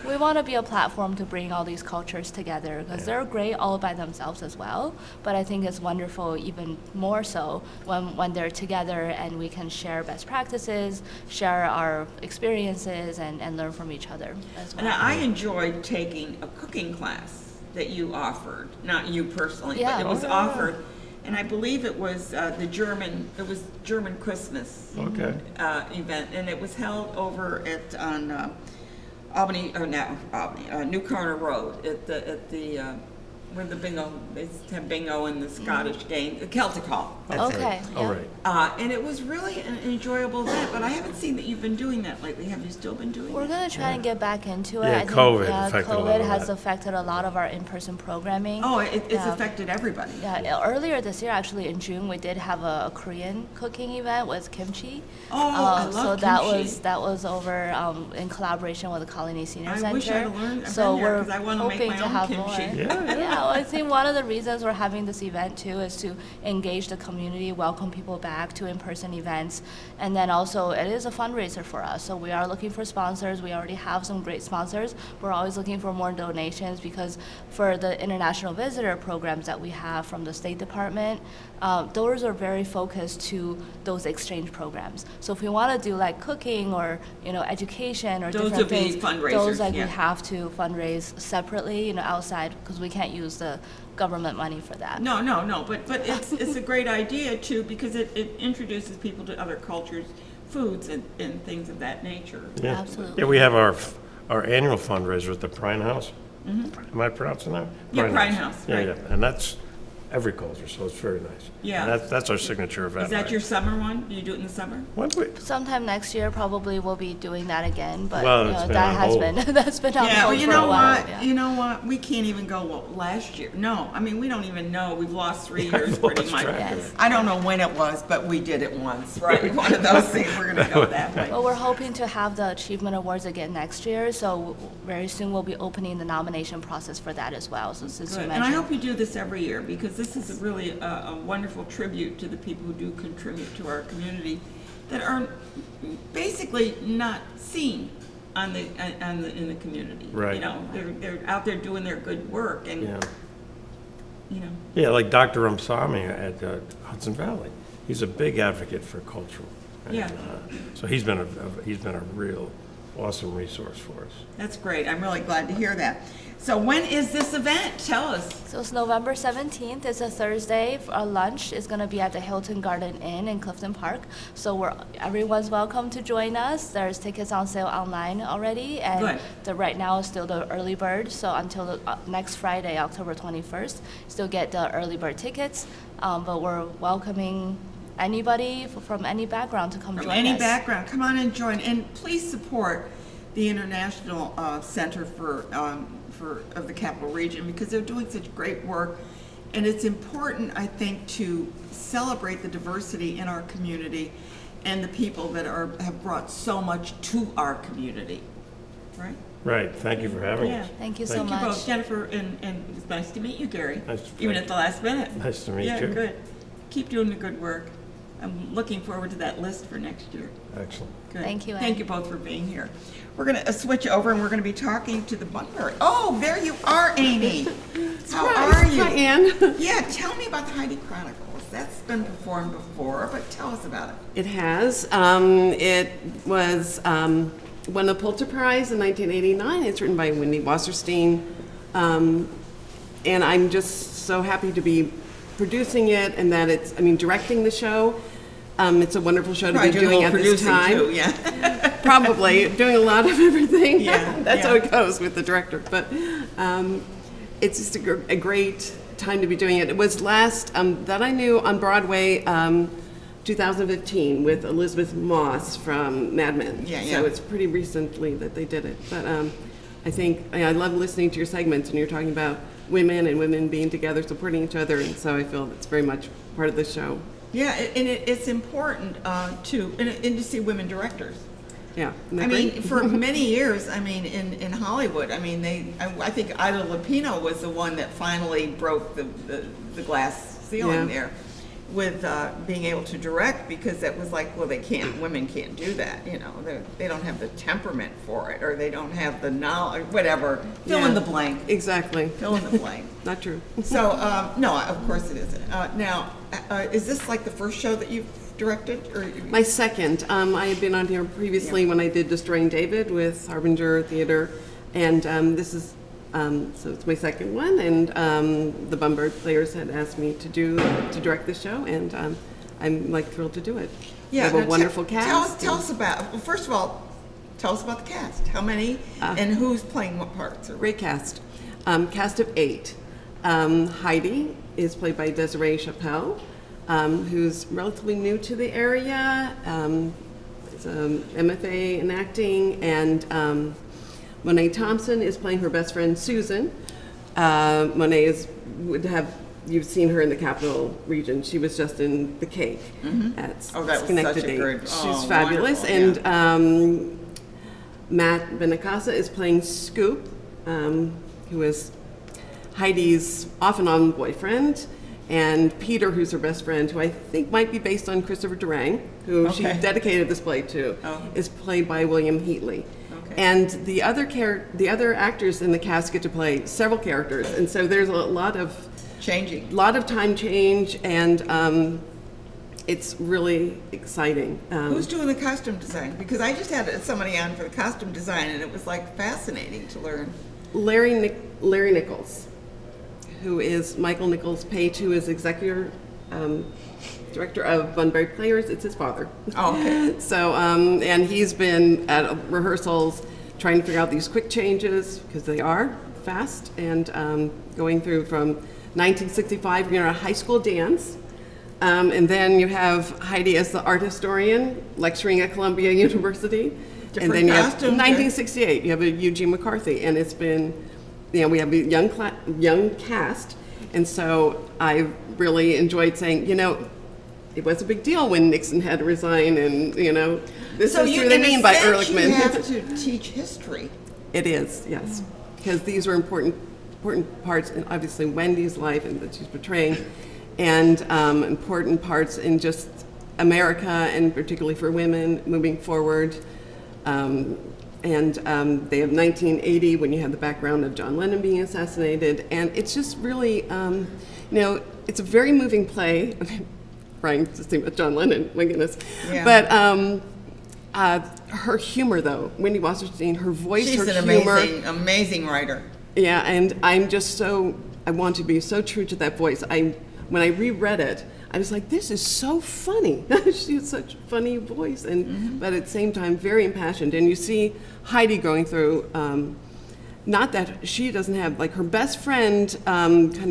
[SPEAKER 4] We want to be a platform to bring all these cultures together because they're great all by themselves as well. But I think it's wonderful, even more so, when they're together and we can share best practices, share our experiences, and learn from each other as well.
[SPEAKER 2] And I enjoyed taking a cooking class that you offered, not you personally,
[SPEAKER 4] Yeah.
[SPEAKER 2] but it was offered. And I believe it was German Christmas
[SPEAKER 8] Okay.
[SPEAKER 2] event, and it was held over on Albany, New Corner Road at the where the bingo, they have bingo in the Scottish game, the Celtic Hall. That's it.
[SPEAKER 4] Okay.
[SPEAKER 8] All
[SPEAKER 4] yeah.
[SPEAKER 8] right.
[SPEAKER 2] And it was really an enjoyable event, but I haven't seen that you've been doing that lately. Have you still been doing
[SPEAKER 4] We're
[SPEAKER 2] it?
[SPEAKER 4] going to try and get back into it.
[SPEAKER 8] Yeah,
[SPEAKER 4] I think,
[SPEAKER 8] COVID affected a lot
[SPEAKER 4] COVID
[SPEAKER 8] of
[SPEAKER 4] has
[SPEAKER 8] that.
[SPEAKER 4] affected a lot of our in-person programming.
[SPEAKER 2] Oh, it's
[SPEAKER 4] Yeah.
[SPEAKER 2] affected everybody.
[SPEAKER 4] Yeah, earlier this year, actually in June, we did have a Korean cooking event with kimchi.
[SPEAKER 2] Oh, I love
[SPEAKER 4] so
[SPEAKER 2] kimchi.
[SPEAKER 4] that was over in collaboration with the Colony Senior
[SPEAKER 2] I
[SPEAKER 4] Center.
[SPEAKER 2] wish I'd learned.
[SPEAKER 4] So
[SPEAKER 2] been there,
[SPEAKER 4] we're
[SPEAKER 2] 'cause I want to make
[SPEAKER 4] hoping
[SPEAKER 2] my
[SPEAKER 4] to
[SPEAKER 2] own
[SPEAKER 4] have
[SPEAKER 2] kimchi.
[SPEAKER 4] more.
[SPEAKER 8] Yeah.
[SPEAKER 4] Yeah, well, I think one of the reasons we're having this event too is to engage the community, welcome people back to in-person events, and then also it is a fundraiser for us. So we are looking for sponsors. We already have some great sponsors. We're always looking for more donations because for the international visitor programs that we have from the State Department, those are very focused to those exchange programs. So if we want to do like cooking or education or
[SPEAKER 2] Those
[SPEAKER 4] different
[SPEAKER 2] would be
[SPEAKER 4] things,
[SPEAKER 2] fundraisers,
[SPEAKER 4] those
[SPEAKER 2] yeah.
[SPEAKER 4] we have to fundraise separately, outside because we can't use the government money for that.
[SPEAKER 2] No, but it's a great idea too, because it introduces people to other cultures, foods and things of that nature.
[SPEAKER 8] Yeah.
[SPEAKER 4] Absolutely.
[SPEAKER 8] Yeah, we have our annual fundraiser at the Prine House. Am I pronouncing that?
[SPEAKER 2] Yeah, Prine House,
[SPEAKER 8] Yeah,
[SPEAKER 2] right.
[SPEAKER 8] yeah, and that's every culture, so it's very nice.
[SPEAKER 2] Yeah.
[SPEAKER 8] And that's our signature event.
[SPEAKER 2] Is that
[SPEAKER 8] right?
[SPEAKER 2] your summer one? Do you do it in the summer?
[SPEAKER 4] Sometime next year, probably we'll be doing that again, but
[SPEAKER 8] Well, it's been
[SPEAKER 4] that
[SPEAKER 8] on
[SPEAKER 4] has
[SPEAKER 8] hold.
[SPEAKER 4] been that's been on
[SPEAKER 2] Yeah, well,
[SPEAKER 4] hold
[SPEAKER 2] you
[SPEAKER 4] for
[SPEAKER 2] know
[SPEAKER 4] a while.
[SPEAKER 2] what?
[SPEAKER 4] Yeah.
[SPEAKER 2] You know what? We can't even go last year. No, I mean, we don't even know. We've lost 3 years pretty
[SPEAKER 8] lost
[SPEAKER 2] much.
[SPEAKER 8] track
[SPEAKER 4] of it.
[SPEAKER 2] I don't know when it was, but we did it once, right? One of those things, we're going to go that way.
[SPEAKER 4] Well, we're hoping to have the Achievement Awards again next year, so very soon we'll be opening the nomination process for that as well. So since you
[SPEAKER 2] Good.
[SPEAKER 4] mentioned,
[SPEAKER 2] And I hope you do this every year, because this is really a wonderful tribute to the people who do contribute to our community that are basically not seen in the community.
[SPEAKER 8] Right.
[SPEAKER 2] They're out there doing their good work, and
[SPEAKER 8] Yeah. Yeah, like Dr. Ramsamy at Hudson Valley. He's a big advocate for cultural. And,
[SPEAKER 2] Yeah.
[SPEAKER 8] So he's been a real awesome resource for us.
[SPEAKER 2] that's great. I'm really glad to hear that. So when is this event? Tell us.
[SPEAKER 4] so it's November 17th. It's a Thursday. Our lunch is going to be at the Hilton Garden Inn in Clifton Park. So everyone's welcome to join us. There's tickets on sale online already, and right now is still the early bird. So until next Friday, October 21st, still get the early bird tickets. But we're welcoming anybody from any background to come
[SPEAKER 2] From
[SPEAKER 4] join us.
[SPEAKER 2] any background, come on and join. And please support the International Center of the Capital Region, because they're doing such great work. And it's important, I think, to celebrate the diversity in our community and the people that have brought so much to our community. Right?
[SPEAKER 8] Right, thank you for having us.
[SPEAKER 4] Thank you so
[SPEAKER 2] Thank you
[SPEAKER 4] much.
[SPEAKER 2] both, Jennifer, and it was nice to meet you, Gary.
[SPEAKER 8] Nice to
[SPEAKER 2] Even
[SPEAKER 8] meet
[SPEAKER 2] at the last minute.
[SPEAKER 8] Nice to meet you.
[SPEAKER 2] Yeah, good. Keep doing the good work. I'm looking forward to that list for next year.
[SPEAKER 8] Excellent.
[SPEAKER 2] Good.
[SPEAKER 4] Thank you, Ann.
[SPEAKER 2] Thank you both for being here. We're going to switch over, and we're going to be talking to the Bunbury. Oh, there you are, Amy. How are you?
[SPEAKER 9] Hi, Ann.
[SPEAKER 2] Yeah, tell me about the Heidi Chronicles. That's been performed before, but tell us about it.
[SPEAKER 9] It has. It was won the Pulitzer Prize in 1989. It's written by Wendy Wasserstein. And I'm just so happy to be producing it, and that directing the show. It's a wonderful show to be doing at this time.
[SPEAKER 2] Too, yeah.
[SPEAKER 9] Probably doing a lot of everything.
[SPEAKER 2] Yeah,
[SPEAKER 9] That's
[SPEAKER 2] yeah.
[SPEAKER 9] how it goes with the director. But it's just a great time to be doing it. It was last that I knew on Broadway. 2015 with Elizabeth Moss from Mad Men.
[SPEAKER 2] Yeah,
[SPEAKER 9] So
[SPEAKER 2] yeah.
[SPEAKER 9] it's pretty recently that they did it. But I love listening to your segments, and you're talking about women and women being together, supporting each other, and so I feel that's very much part of the show.
[SPEAKER 2] Yeah, and it's important to see women directors.
[SPEAKER 9] Yeah. Isn't that
[SPEAKER 2] I mean,
[SPEAKER 9] great?
[SPEAKER 2] for many years, I mean, in Hollywood, I mean, I think Ida Lupino was the one that finally broke the glass ceiling
[SPEAKER 9] Yeah.
[SPEAKER 2] there with being able to direct, because that was like, well, women can't do that, you know, they don't have the temperament for it, or they don't have the knowledge, whatever, fill in
[SPEAKER 9] Yeah.
[SPEAKER 2] the blank,
[SPEAKER 9] Exactly.
[SPEAKER 2] fill in the blank.
[SPEAKER 9] Not true.
[SPEAKER 2] So, no, of course it isn't. Now, is this like the first show that you've directed, or?
[SPEAKER 9] My second. I had been on here previously when I did Destroying David with Harbinger Theater, and this is, so it's my second one, and the Bunbury Players had asked me to direct the show, and I'm like thrilled to do it. We have a
[SPEAKER 2] now
[SPEAKER 9] wonderful
[SPEAKER 2] tell
[SPEAKER 9] cast.
[SPEAKER 2] us about, well, first of all, tell us about the cast. How many, and who's playing what parts?
[SPEAKER 9] Great cast. Cast of 8. Heidi is played by Desiree Chappelle, who's relatively new to the area. Is an MFA in acting, and Monet Thompson is playing her best friend Susan. Monet you've seen her in the Capital Region. She was just in The Cake at
[SPEAKER 2] Oh, that was
[SPEAKER 9] Schenectady.
[SPEAKER 2] such a great,
[SPEAKER 9] She's fabulous.
[SPEAKER 2] wonderful,
[SPEAKER 9] And Matt Benacasa is playing Scoop, who is Heidi's off and on boyfriend, and Peter, who's her best friend, who I think might be based on Christopher Durang, who she
[SPEAKER 2] Okay.
[SPEAKER 9] dedicated this play to,
[SPEAKER 2] Oh.
[SPEAKER 9] is played by William Heatley.
[SPEAKER 2] Okay.
[SPEAKER 9] And the other actors in the cast get to play several characters, and so there's a lot of time change, and it's really exciting.
[SPEAKER 2] Who's doing the costume design? Because I just had somebody on for the costume design, and it was like fascinating to learn.
[SPEAKER 9] Larry Nichols, who is Michael Nichols' Page, who is executive director of Bunbury Players. It's his father.
[SPEAKER 2] Oh, okay.
[SPEAKER 9] So, and he's been at rehearsals trying to figure out these quick changes, because they are fast, and going through from 1965, you're in a high school dance. And then you have Heidi as the art historian lecturing at Columbia University.
[SPEAKER 2] Different
[SPEAKER 9] and then you have
[SPEAKER 2] costumes,
[SPEAKER 9] 1968, you have a Eugene McCarthy, and it's been, we have a young cast, and so I really enjoyed saying, it was a big deal when Nixon had to resign, and this
[SPEAKER 2] So
[SPEAKER 9] is
[SPEAKER 2] you,
[SPEAKER 9] what they
[SPEAKER 2] in a
[SPEAKER 9] mean by
[SPEAKER 2] sense,
[SPEAKER 9] Ehrlichman.
[SPEAKER 2] you have to teach history.
[SPEAKER 9] It is, yes, because these were important parts in obviously Wendy's life and that she's portraying, and important parts in just America, and particularly for women moving forward. And they have 1980, when you have the background of John Lennon being assassinated, and it's just really, it's a very moving play. Crying to think about John Lennon, my goodness.
[SPEAKER 2] Yeah.
[SPEAKER 9] But her humor, though, Wendy Wasserstein, her voice,
[SPEAKER 2] She's
[SPEAKER 9] her
[SPEAKER 2] an
[SPEAKER 9] humor.
[SPEAKER 2] amazing writer.
[SPEAKER 9] Yeah, and I want to be so true to that voice. When I reread it, I was like, this is so funny. She has such a funny voice, but at the same time, very impassioned. And you see Heidi going through, not that she doesn't have, like her best friend,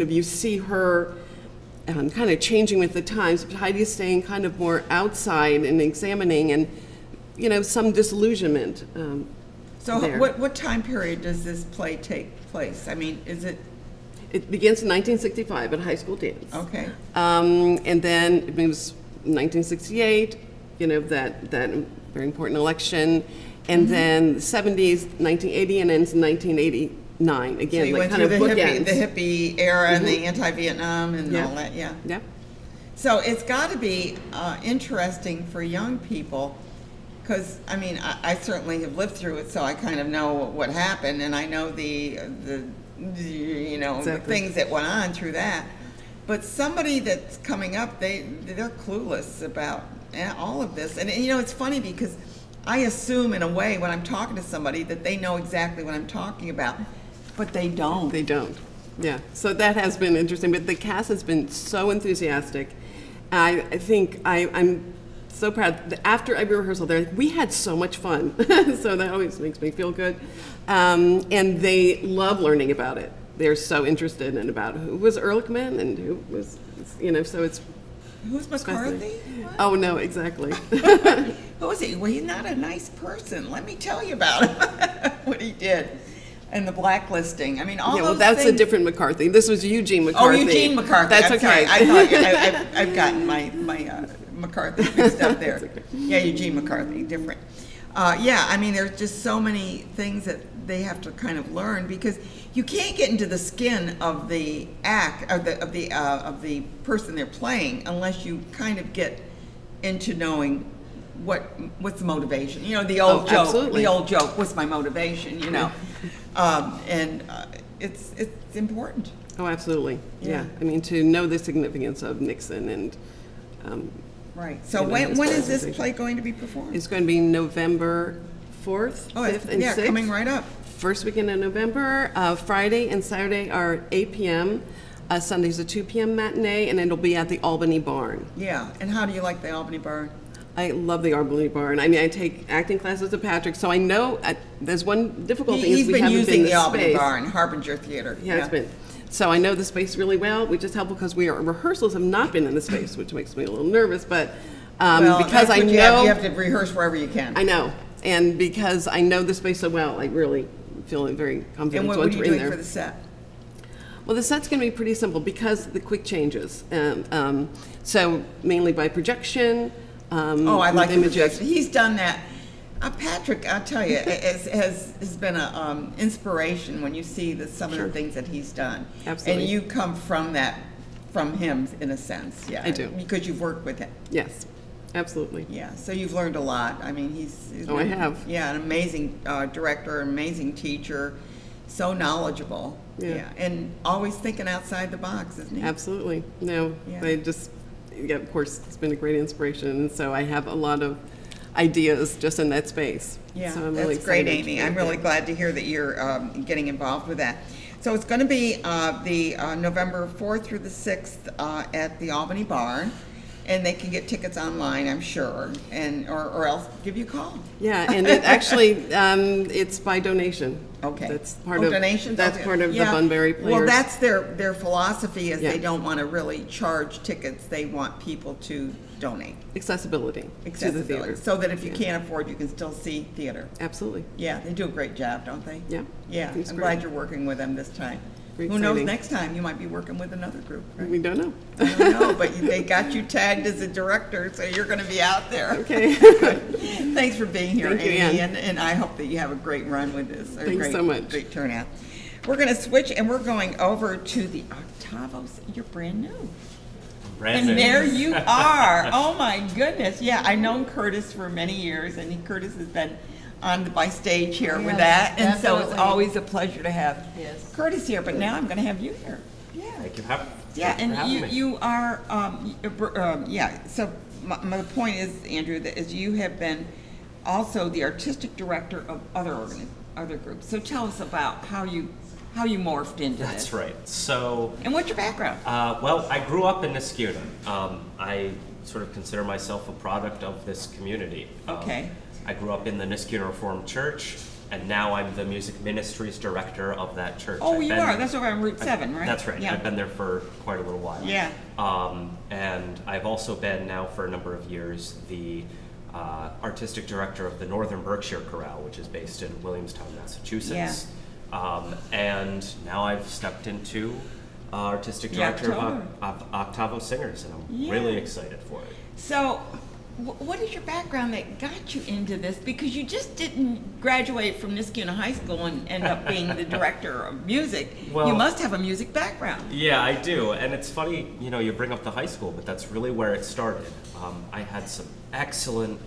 [SPEAKER 9] you see her kind of changing with the times, but Heidi's staying kind of more outside and examining, and, some disillusionment.
[SPEAKER 2] So
[SPEAKER 9] there.
[SPEAKER 2] what time period does this play take place? I mean, is it,
[SPEAKER 9] It begins in 1965 at a high school dance.
[SPEAKER 2] okay.
[SPEAKER 9] And then it moves 1968, that very important election. And then the 70s, 1980, and ends in 1989.
[SPEAKER 2] So
[SPEAKER 9] Again,
[SPEAKER 2] you
[SPEAKER 9] like
[SPEAKER 2] went
[SPEAKER 9] kind
[SPEAKER 2] through
[SPEAKER 9] of
[SPEAKER 2] the
[SPEAKER 9] bookends.
[SPEAKER 2] hippie era and the anti-Vietnam and
[SPEAKER 9] Yeah.
[SPEAKER 2] all that, yeah.
[SPEAKER 9] Yeah.
[SPEAKER 2] So it's got to be interesting for young people, because I mean, I certainly have lived through it, so I kind of know what happened, and I know the the
[SPEAKER 9] Exactly.
[SPEAKER 2] things that went on through that. But somebody that's coming up, they're clueless about all of this, and it's funny because I assume in a way when I'm talking to somebody that they know exactly what I'm talking about, but they don't.
[SPEAKER 9] They don't. Yeah. So that has been interesting. But the cast has been so enthusiastic. I think I'm so proud. After every rehearsal, they're like, we had so much fun. So that always makes me feel good. And they love learning about it. They're so interested in about who was Ehrlichman and who was, so it's
[SPEAKER 2] Who's McCarthy? What?
[SPEAKER 9] Oh, no, exactly.
[SPEAKER 2] Who is he? Well, he's not a nice person. Let me tell you about him, what he did. And the blacklisting. I mean, all
[SPEAKER 9] Yeah, well,
[SPEAKER 2] those
[SPEAKER 9] that's
[SPEAKER 2] things.
[SPEAKER 9] a different McCarthy. This was Eugene
[SPEAKER 2] Oh,
[SPEAKER 9] McCarthy.
[SPEAKER 2] Eugene McCarthy.
[SPEAKER 9] That's
[SPEAKER 2] I'm
[SPEAKER 9] okay.
[SPEAKER 2] sorry. I thought I've gotten my McCarthy mixed up there.
[SPEAKER 9] okay.
[SPEAKER 2] Yeah, Eugene McCarthy, different. Yeah, I mean, there's just so many things that they have to kind of learn because you can't get into the skin of the act of the person they're playing unless you kind of get into knowing what's the motivation. You know, the old joke.
[SPEAKER 9] Absolutely.
[SPEAKER 2] The old joke. What's my motivation? You know, it's important.
[SPEAKER 9] Oh, absolutely.
[SPEAKER 2] Yeah.
[SPEAKER 9] Yeah. I mean, to know the significance of Nixon and
[SPEAKER 2] Right. So
[SPEAKER 9] You know,
[SPEAKER 2] when
[SPEAKER 9] his
[SPEAKER 2] is this
[SPEAKER 9] presentation.
[SPEAKER 2] play going to be performed?
[SPEAKER 9] it's going to be November 4th,
[SPEAKER 2] Oh,
[SPEAKER 9] 5th, and
[SPEAKER 2] yeah,
[SPEAKER 9] 6th.
[SPEAKER 2] coming right up.
[SPEAKER 9] First weekend in November. Friday and Saturday are 8 p.m. Sunday's a 2 p.m. matinee, and it'll be at the Albany Barn.
[SPEAKER 2] Yeah. And how do you like the Albany Barn?
[SPEAKER 9] I love the Albany Barn. I mean, I take acting classes at Patrick, so I know there's one difficult thing is
[SPEAKER 2] He's
[SPEAKER 9] we
[SPEAKER 2] been
[SPEAKER 9] haven't
[SPEAKER 2] using
[SPEAKER 9] been
[SPEAKER 2] the
[SPEAKER 9] the
[SPEAKER 2] Albany
[SPEAKER 9] space.
[SPEAKER 2] Barn, Harbinger Theater.
[SPEAKER 9] Yeah, it's been. So I know the space really well, which is helpful because rehearsals have not been in the space, which makes me a little nervous. But
[SPEAKER 2] Well,
[SPEAKER 9] because
[SPEAKER 2] that's
[SPEAKER 9] I
[SPEAKER 2] what
[SPEAKER 9] know,
[SPEAKER 2] you have to rehearse wherever you can.
[SPEAKER 9] I know, and because I know the space so well, I really feel very confident
[SPEAKER 2] And what
[SPEAKER 9] once
[SPEAKER 2] are you
[SPEAKER 9] we're in
[SPEAKER 2] doing
[SPEAKER 9] there.
[SPEAKER 2] for the set?
[SPEAKER 9] Well, the set's going to be pretty simple because the quick changes. So mainly by projection.
[SPEAKER 2] Oh, I
[SPEAKER 9] with
[SPEAKER 2] like the
[SPEAKER 9] images.
[SPEAKER 2] projection. He's done that. Patrick, I'll tell you, has been an inspiration when you see some of the things that he's done.
[SPEAKER 9] Absolutely.
[SPEAKER 2] And you come from him in a sense, yeah.
[SPEAKER 9] I do.
[SPEAKER 2] Because you've worked with him.
[SPEAKER 9] Yes, absolutely.
[SPEAKER 2] Yeah, so you've learned a lot. I mean, he's
[SPEAKER 9] Oh, I have.
[SPEAKER 2] Yeah, an amazing director, an amazing teacher, so knowledgeable.
[SPEAKER 9] Yeah.
[SPEAKER 2] And always thinking outside the box, isn't he?
[SPEAKER 9] Absolutely. No,
[SPEAKER 2] Yeah.
[SPEAKER 9] they just, yeah, of course, it's been a great inspiration. And so I have a lot of ideas just in that space.
[SPEAKER 2] Yeah,
[SPEAKER 9] So I'm
[SPEAKER 2] that's
[SPEAKER 9] really
[SPEAKER 2] great,
[SPEAKER 9] excited.
[SPEAKER 2] Amy. I'm really glad to hear that you're getting involved with that. So it's going to be the November 4th through the 6th at the Albany Barn, and they can get tickets online, I'm sure, and or else give you a call.
[SPEAKER 9] Yeah, and it actually, it's by donation.
[SPEAKER 2] Okay.
[SPEAKER 9] That's part of,
[SPEAKER 2] donations?
[SPEAKER 9] that's
[SPEAKER 2] Okay.
[SPEAKER 9] part of the
[SPEAKER 2] Yeah.
[SPEAKER 9] Bunbury Players.
[SPEAKER 2] Well, that's their philosophy is
[SPEAKER 9] Yeah.
[SPEAKER 2] they don't want to really charge tickets. They want people to donate.
[SPEAKER 9] accessibility to the
[SPEAKER 2] Accessibility.
[SPEAKER 9] theater.
[SPEAKER 2] So that if you
[SPEAKER 9] Yeah.
[SPEAKER 2] can't afford, you can still see theater.
[SPEAKER 9] Absolutely.
[SPEAKER 2] Yeah, they do a great job, don't they?
[SPEAKER 9] Yeah.
[SPEAKER 2] Yeah,
[SPEAKER 9] It's
[SPEAKER 2] I'm
[SPEAKER 9] great.
[SPEAKER 2] glad you're working with them this time.
[SPEAKER 9] Very
[SPEAKER 2] Who knows,
[SPEAKER 9] exciting.
[SPEAKER 2] next time you might be working with another group, right?
[SPEAKER 9] We don't know.
[SPEAKER 2] I don't know, but they got you tagged as a director, so you're going to be out there.
[SPEAKER 9] Okay.
[SPEAKER 2] Thanks for being here,
[SPEAKER 9] Thank you,
[SPEAKER 2] Amy,
[SPEAKER 9] Ann.
[SPEAKER 2] and I hope that you have a great run with this. A
[SPEAKER 9] Thanks
[SPEAKER 2] great,
[SPEAKER 9] so much.
[SPEAKER 2] Great turnout. We're going to switch, and we're going over to the Octavo. You're brand new.
[SPEAKER 10] Brand
[SPEAKER 2] And
[SPEAKER 10] new.
[SPEAKER 2] there you are. Oh my goodness. Yeah, I've known Curtis for many years, and Curtis has been on my stage here with
[SPEAKER 7] Yes,
[SPEAKER 2] that, and so it's
[SPEAKER 7] definitely.
[SPEAKER 2] always a pleasure to have
[SPEAKER 7] Yes.
[SPEAKER 2] Curtis here. But now I'm going to have you here. Yeah.
[SPEAKER 10] Thank you.
[SPEAKER 2] Yeah,
[SPEAKER 10] Thanks for having
[SPEAKER 2] and
[SPEAKER 10] me.
[SPEAKER 2] you are yeah. So my point is, Andrew, that is you have been also the artistic director of other groups. So tell us about how you morphed into this.
[SPEAKER 10] That's right. So,
[SPEAKER 2] And what's your background?
[SPEAKER 10] well, I grew up in Niskuna. I sort of consider myself a product of this community.
[SPEAKER 2] Okay.
[SPEAKER 10] I grew up in the Niskuna Reformed Church, and now I'm the music ministries director of that church.
[SPEAKER 2] Oh,
[SPEAKER 10] I've
[SPEAKER 2] you
[SPEAKER 10] been-
[SPEAKER 2] are. That's over on Route 7, right?
[SPEAKER 10] That's right.
[SPEAKER 2] Yeah.
[SPEAKER 10] I've been there for quite a little while.
[SPEAKER 2] Yeah.
[SPEAKER 10] And I've also been now for a number of years the artistic director of the Northern Berkshire Chorale, which is based in Williamstown, Massachusetts. And now I've stepped into artistic
[SPEAKER 2] The
[SPEAKER 10] director
[SPEAKER 2] October.
[SPEAKER 10] of Octavo Singers, and I'm
[SPEAKER 2] Yeah.
[SPEAKER 10] really excited for it.
[SPEAKER 2] So, what is your background that got you into this? Because you just didn't graduate from Niskuna High School and end up being the director of music.
[SPEAKER 10] Well-
[SPEAKER 2] You must have a music background.
[SPEAKER 10] Yeah, I do. And it's funny, you bring up the high school, but that's really where it started. I had some excellent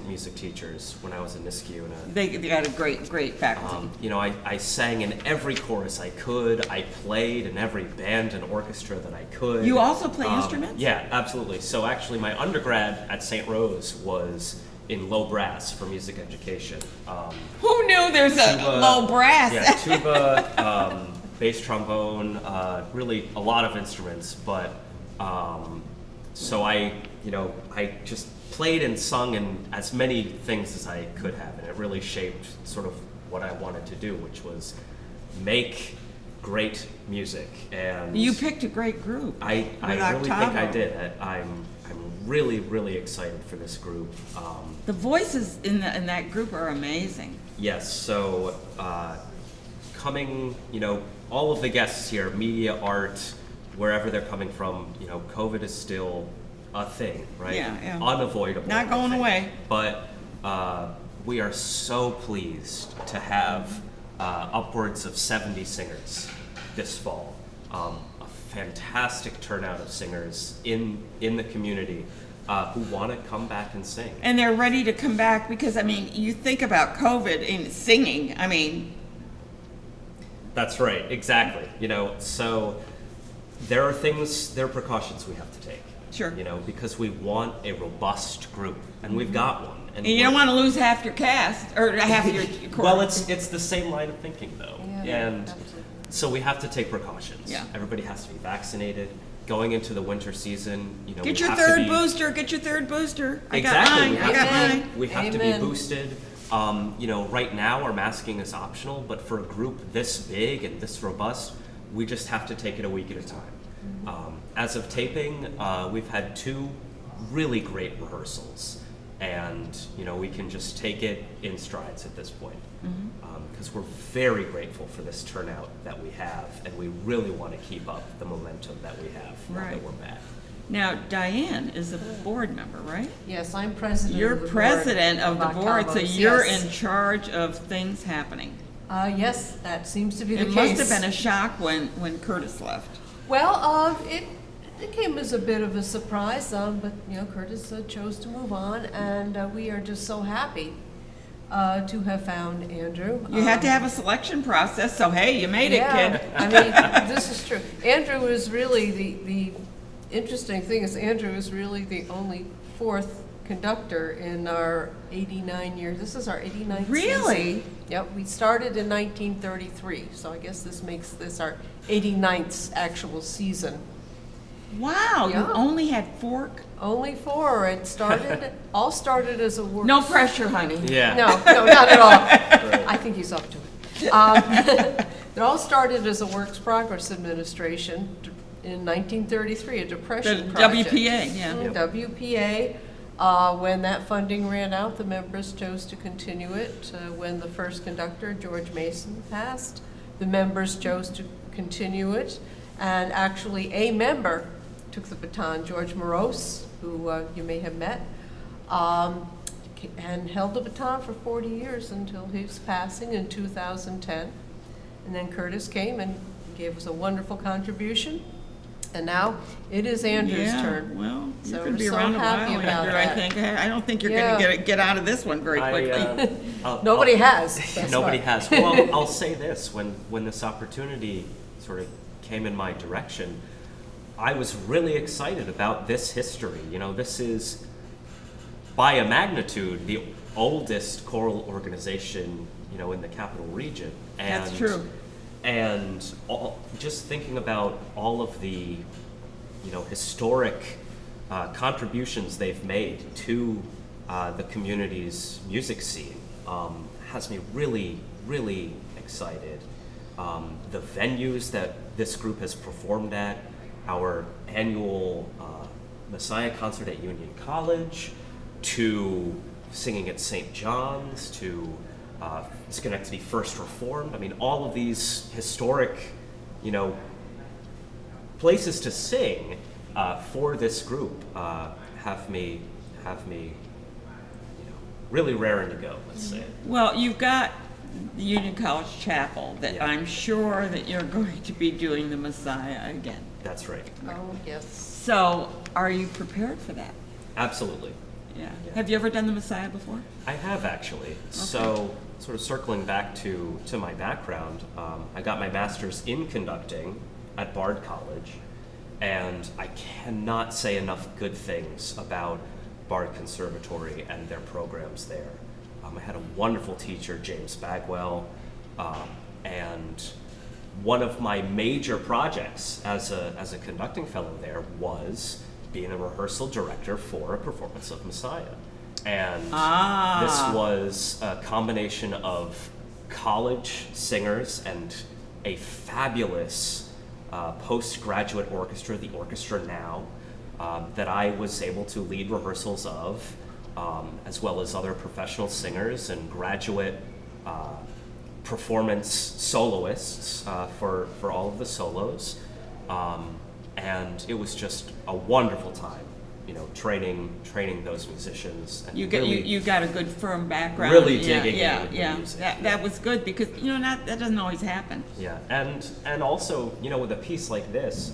[SPEAKER 10] music teachers when I was in Niskuna.
[SPEAKER 2] They got a great faculty.
[SPEAKER 10] I sang in every chorus I could. I played in every band and orchestra that I could.
[SPEAKER 2] You also play instruments?
[SPEAKER 10] Yeah, absolutely. So actually, my undergrad at St. Rose was in low brass for music education.
[SPEAKER 2] Who knew there's a
[SPEAKER 10] Tuba-
[SPEAKER 2] low brass?
[SPEAKER 10] Yeah, tuba, bass trombone, really a lot of instruments. But so I just played and sung in as many things as I could have, and it really shaped sort of what I wanted to do, which was make great music, and
[SPEAKER 5] You picked a great group.
[SPEAKER 10] I
[SPEAKER 5] with
[SPEAKER 10] really think I
[SPEAKER 5] Octavo.
[SPEAKER 10] did. I'm really excited for this group.
[SPEAKER 5] The voices in that group are amazing.
[SPEAKER 10] Yes, so coming, all of the guests here, media, art, wherever they're coming from, COVID is still a thing, right?
[SPEAKER 5] Yeah.
[SPEAKER 10] Unavoidable.
[SPEAKER 5] Not going
[SPEAKER 10] I think.
[SPEAKER 5] away.
[SPEAKER 10] But we are so pleased to have upwards of 70 singers this fall. A fantastic turnout of singers in the community who want to come back and sing.
[SPEAKER 5] And they're ready to come back because, you think about COVID and singing,
[SPEAKER 10] That's right, exactly. So there are precautions we have to take.
[SPEAKER 5] Sure.
[SPEAKER 10] Because we want a robust group, and we've got one.
[SPEAKER 5] and you don't want to lose half your cast, or half your chorus.
[SPEAKER 10] Well, it's the same line of thinking, though.
[SPEAKER 4] Yeah,
[SPEAKER 10] And
[SPEAKER 4] absolutely.
[SPEAKER 10] so we have to take precautions.
[SPEAKER 5] Yeah.
[SPEAKER 10] Everybody has to be vaccinated. Going into the winter season,
[SPEAKER 5] Get
[SPEAKER 10] we
[SPEAKER 5] your
[SPEAKER 10] have to
[SPEAKER 5] third
[SPEAKER 10] be-
[SPEAKER 5] booster, get your third booster.
[SPEAKER 10] Exactly.
[SPEAKER 5] I got mine.
[SPEAKER 10] We have to be
[SPEAKER 4] Amen.
[SPEAKER 10] boosted. Right now our masking is optional, but for a group this big and this robust, we just have to take it a week at a time. As of taping, we've had 2 really great rehearsals, and we can just take it in strides at this point. Because we're very grateful for this turnout that we have, and we really want to keep up the momentum that we have now
[SPEAKER 5] Right.
[SPEAKER 10] that we're back.
[SPEAKER 5] Now, Diane is a board member, right?
[SPEAKER 11] Yes, I'm president
[SPEAKER 5] You're
[SPEAKER 11] of the board.
[SPEAKER 5] president of the board, so
[SPEAKER 11] Octavos,
[SPEAKER 5] you're
[SPEAKER 11] yes.
[SPEAKER 5] in charge of things happening.
[SPEAKER 11] Yes, that seems to be the
[SPEAKER 5] It
[SPEAKER 11] case.
[SPEAKER 5] must have been a shock when Curtis left.
[SPEAKER 11] Well, it came as a bit of a surprise, but Curtis chose to move on, and we are just so happy to have found Andrew.
[SPEAKER 5] You had to have a selection process, so hey, you made it, kid.
[SPEAKER 11] I mean, this is true. Andrew is really the interesting thing is Andrew is really the only 4th conductor in our 89 years. This is our 89th
[SPEAKER 5] Really?
[SPEAKER 11] season. Yep, we started in 1933, so I guess this makes this our 89th actual season.
[SPEAKER 5] Wow,
[SPEAKER 11] Yeah.
[SPEAKER 5] you only had 4.
[SPEAKER 11] Only 4. It all started as a work.
[SPEAKER 5] No pressure, honey.
[SPEAKER 10] Yeah.
[SPEAKER 11] No, not at all. I think he's up to it. It all started as a works progress administration in 1933, a
[SPEAKER 5] The
[SPEAKER 11] depression project.
[SPEAKER 5] WPA, yeah.
[SPEAKER 11] WPA. When that funding ran out, the members chose to continue it. When the first conductor, George Mason, passed, the members chose to continue it. And actually, a member took the baton, George Morose, who you may have met, and held the baton for 40 years until his passing in 2010. And then Curtis came and gave us a wonderful contribution. And now it is Andrew's turn.
[SPEAKER 5] Well,
[SPEAKER 11] So
[SPEAKER 5] you're going to
[SPEAKER 11] we're
[SPEAKER 5] be
[SPEAKER 11] so
[SPEAKER 5] around a
[SPEAKER 11] happy
[SPEAKER 5] while,
[SPEAKER 11] about
[SPEAKER 5] Andrew, I
[SPEAKER 11] that.
[SPEAKER 5] think. I don't think you're
[SPEAKER 11] Yeah.
[SPEAKER 5] going to get out of this one very quickly.
[SPEAKER 11] Nobody has. thus
[SPEAKER 10] Nobody
[SPEAKER 11] far.
[SPEAKER 10] has. Well, I'll say this: when this opportunity sort of came in my direction, I was really excited about this history. This is, by a magnitude, the oldest choral organization, in the capital region. And,
[SPEAKER 5] That's true.
[SPEAKER 10] And just thinking about all of the, historic contributions they've made to the community's music scene has me really, really excited. The venues that this group has performed at, our annual Messiah concert at Union College, to singing at St. John's, to Schenectady First Reformed. I mean, all of these historic, places to sing for this group have me, really raring to go. Let's say.
[SPEAKER 5] Well, you've got the Union College Chapel that
[SPEAKER 10] Yeah.
[SPEAKER 5] I'm sure that you're going to be doing the Messiah again.
[SPEAKER 10] That's right.
[SPEAKER 11] Oh, yes.
[SPEAKER 5] So, are you prepared for that?
[SPEAKER 10] Absolutely.
[SPEAKER 5] Yeah. Have you ever done the Messiah before?
[SPEAKER 10] I have actually. So, sort of circling back to my background, I got my master's in conducting at Bard College, and I cannot say enough good things about Bard Conservatory and their programs there. I had a wonderful teacher, James Bagwell, and one of my major projects as a conducting fellow there was being a rehearsal director for a performance of Messiah. And this was a combination of college singers and a fabulous postgraduate orchestra, the Orchestra Now, that I was able to lead rehearsals of, as well as other professional singers and graduate performance soloists for all of the solos. And it was just a wonderful time, training those musicians. And
[SPEAKER 5] You got a good firm background.
[SPEAKER 10] Really digging into the
[SPEAKER 5] yeah.
[SPEAKER 10] music.
[SPEAKER 5] That was good because that doesn't always happen.
[SPEAKER 10] Yeah, and also, with a piece like this,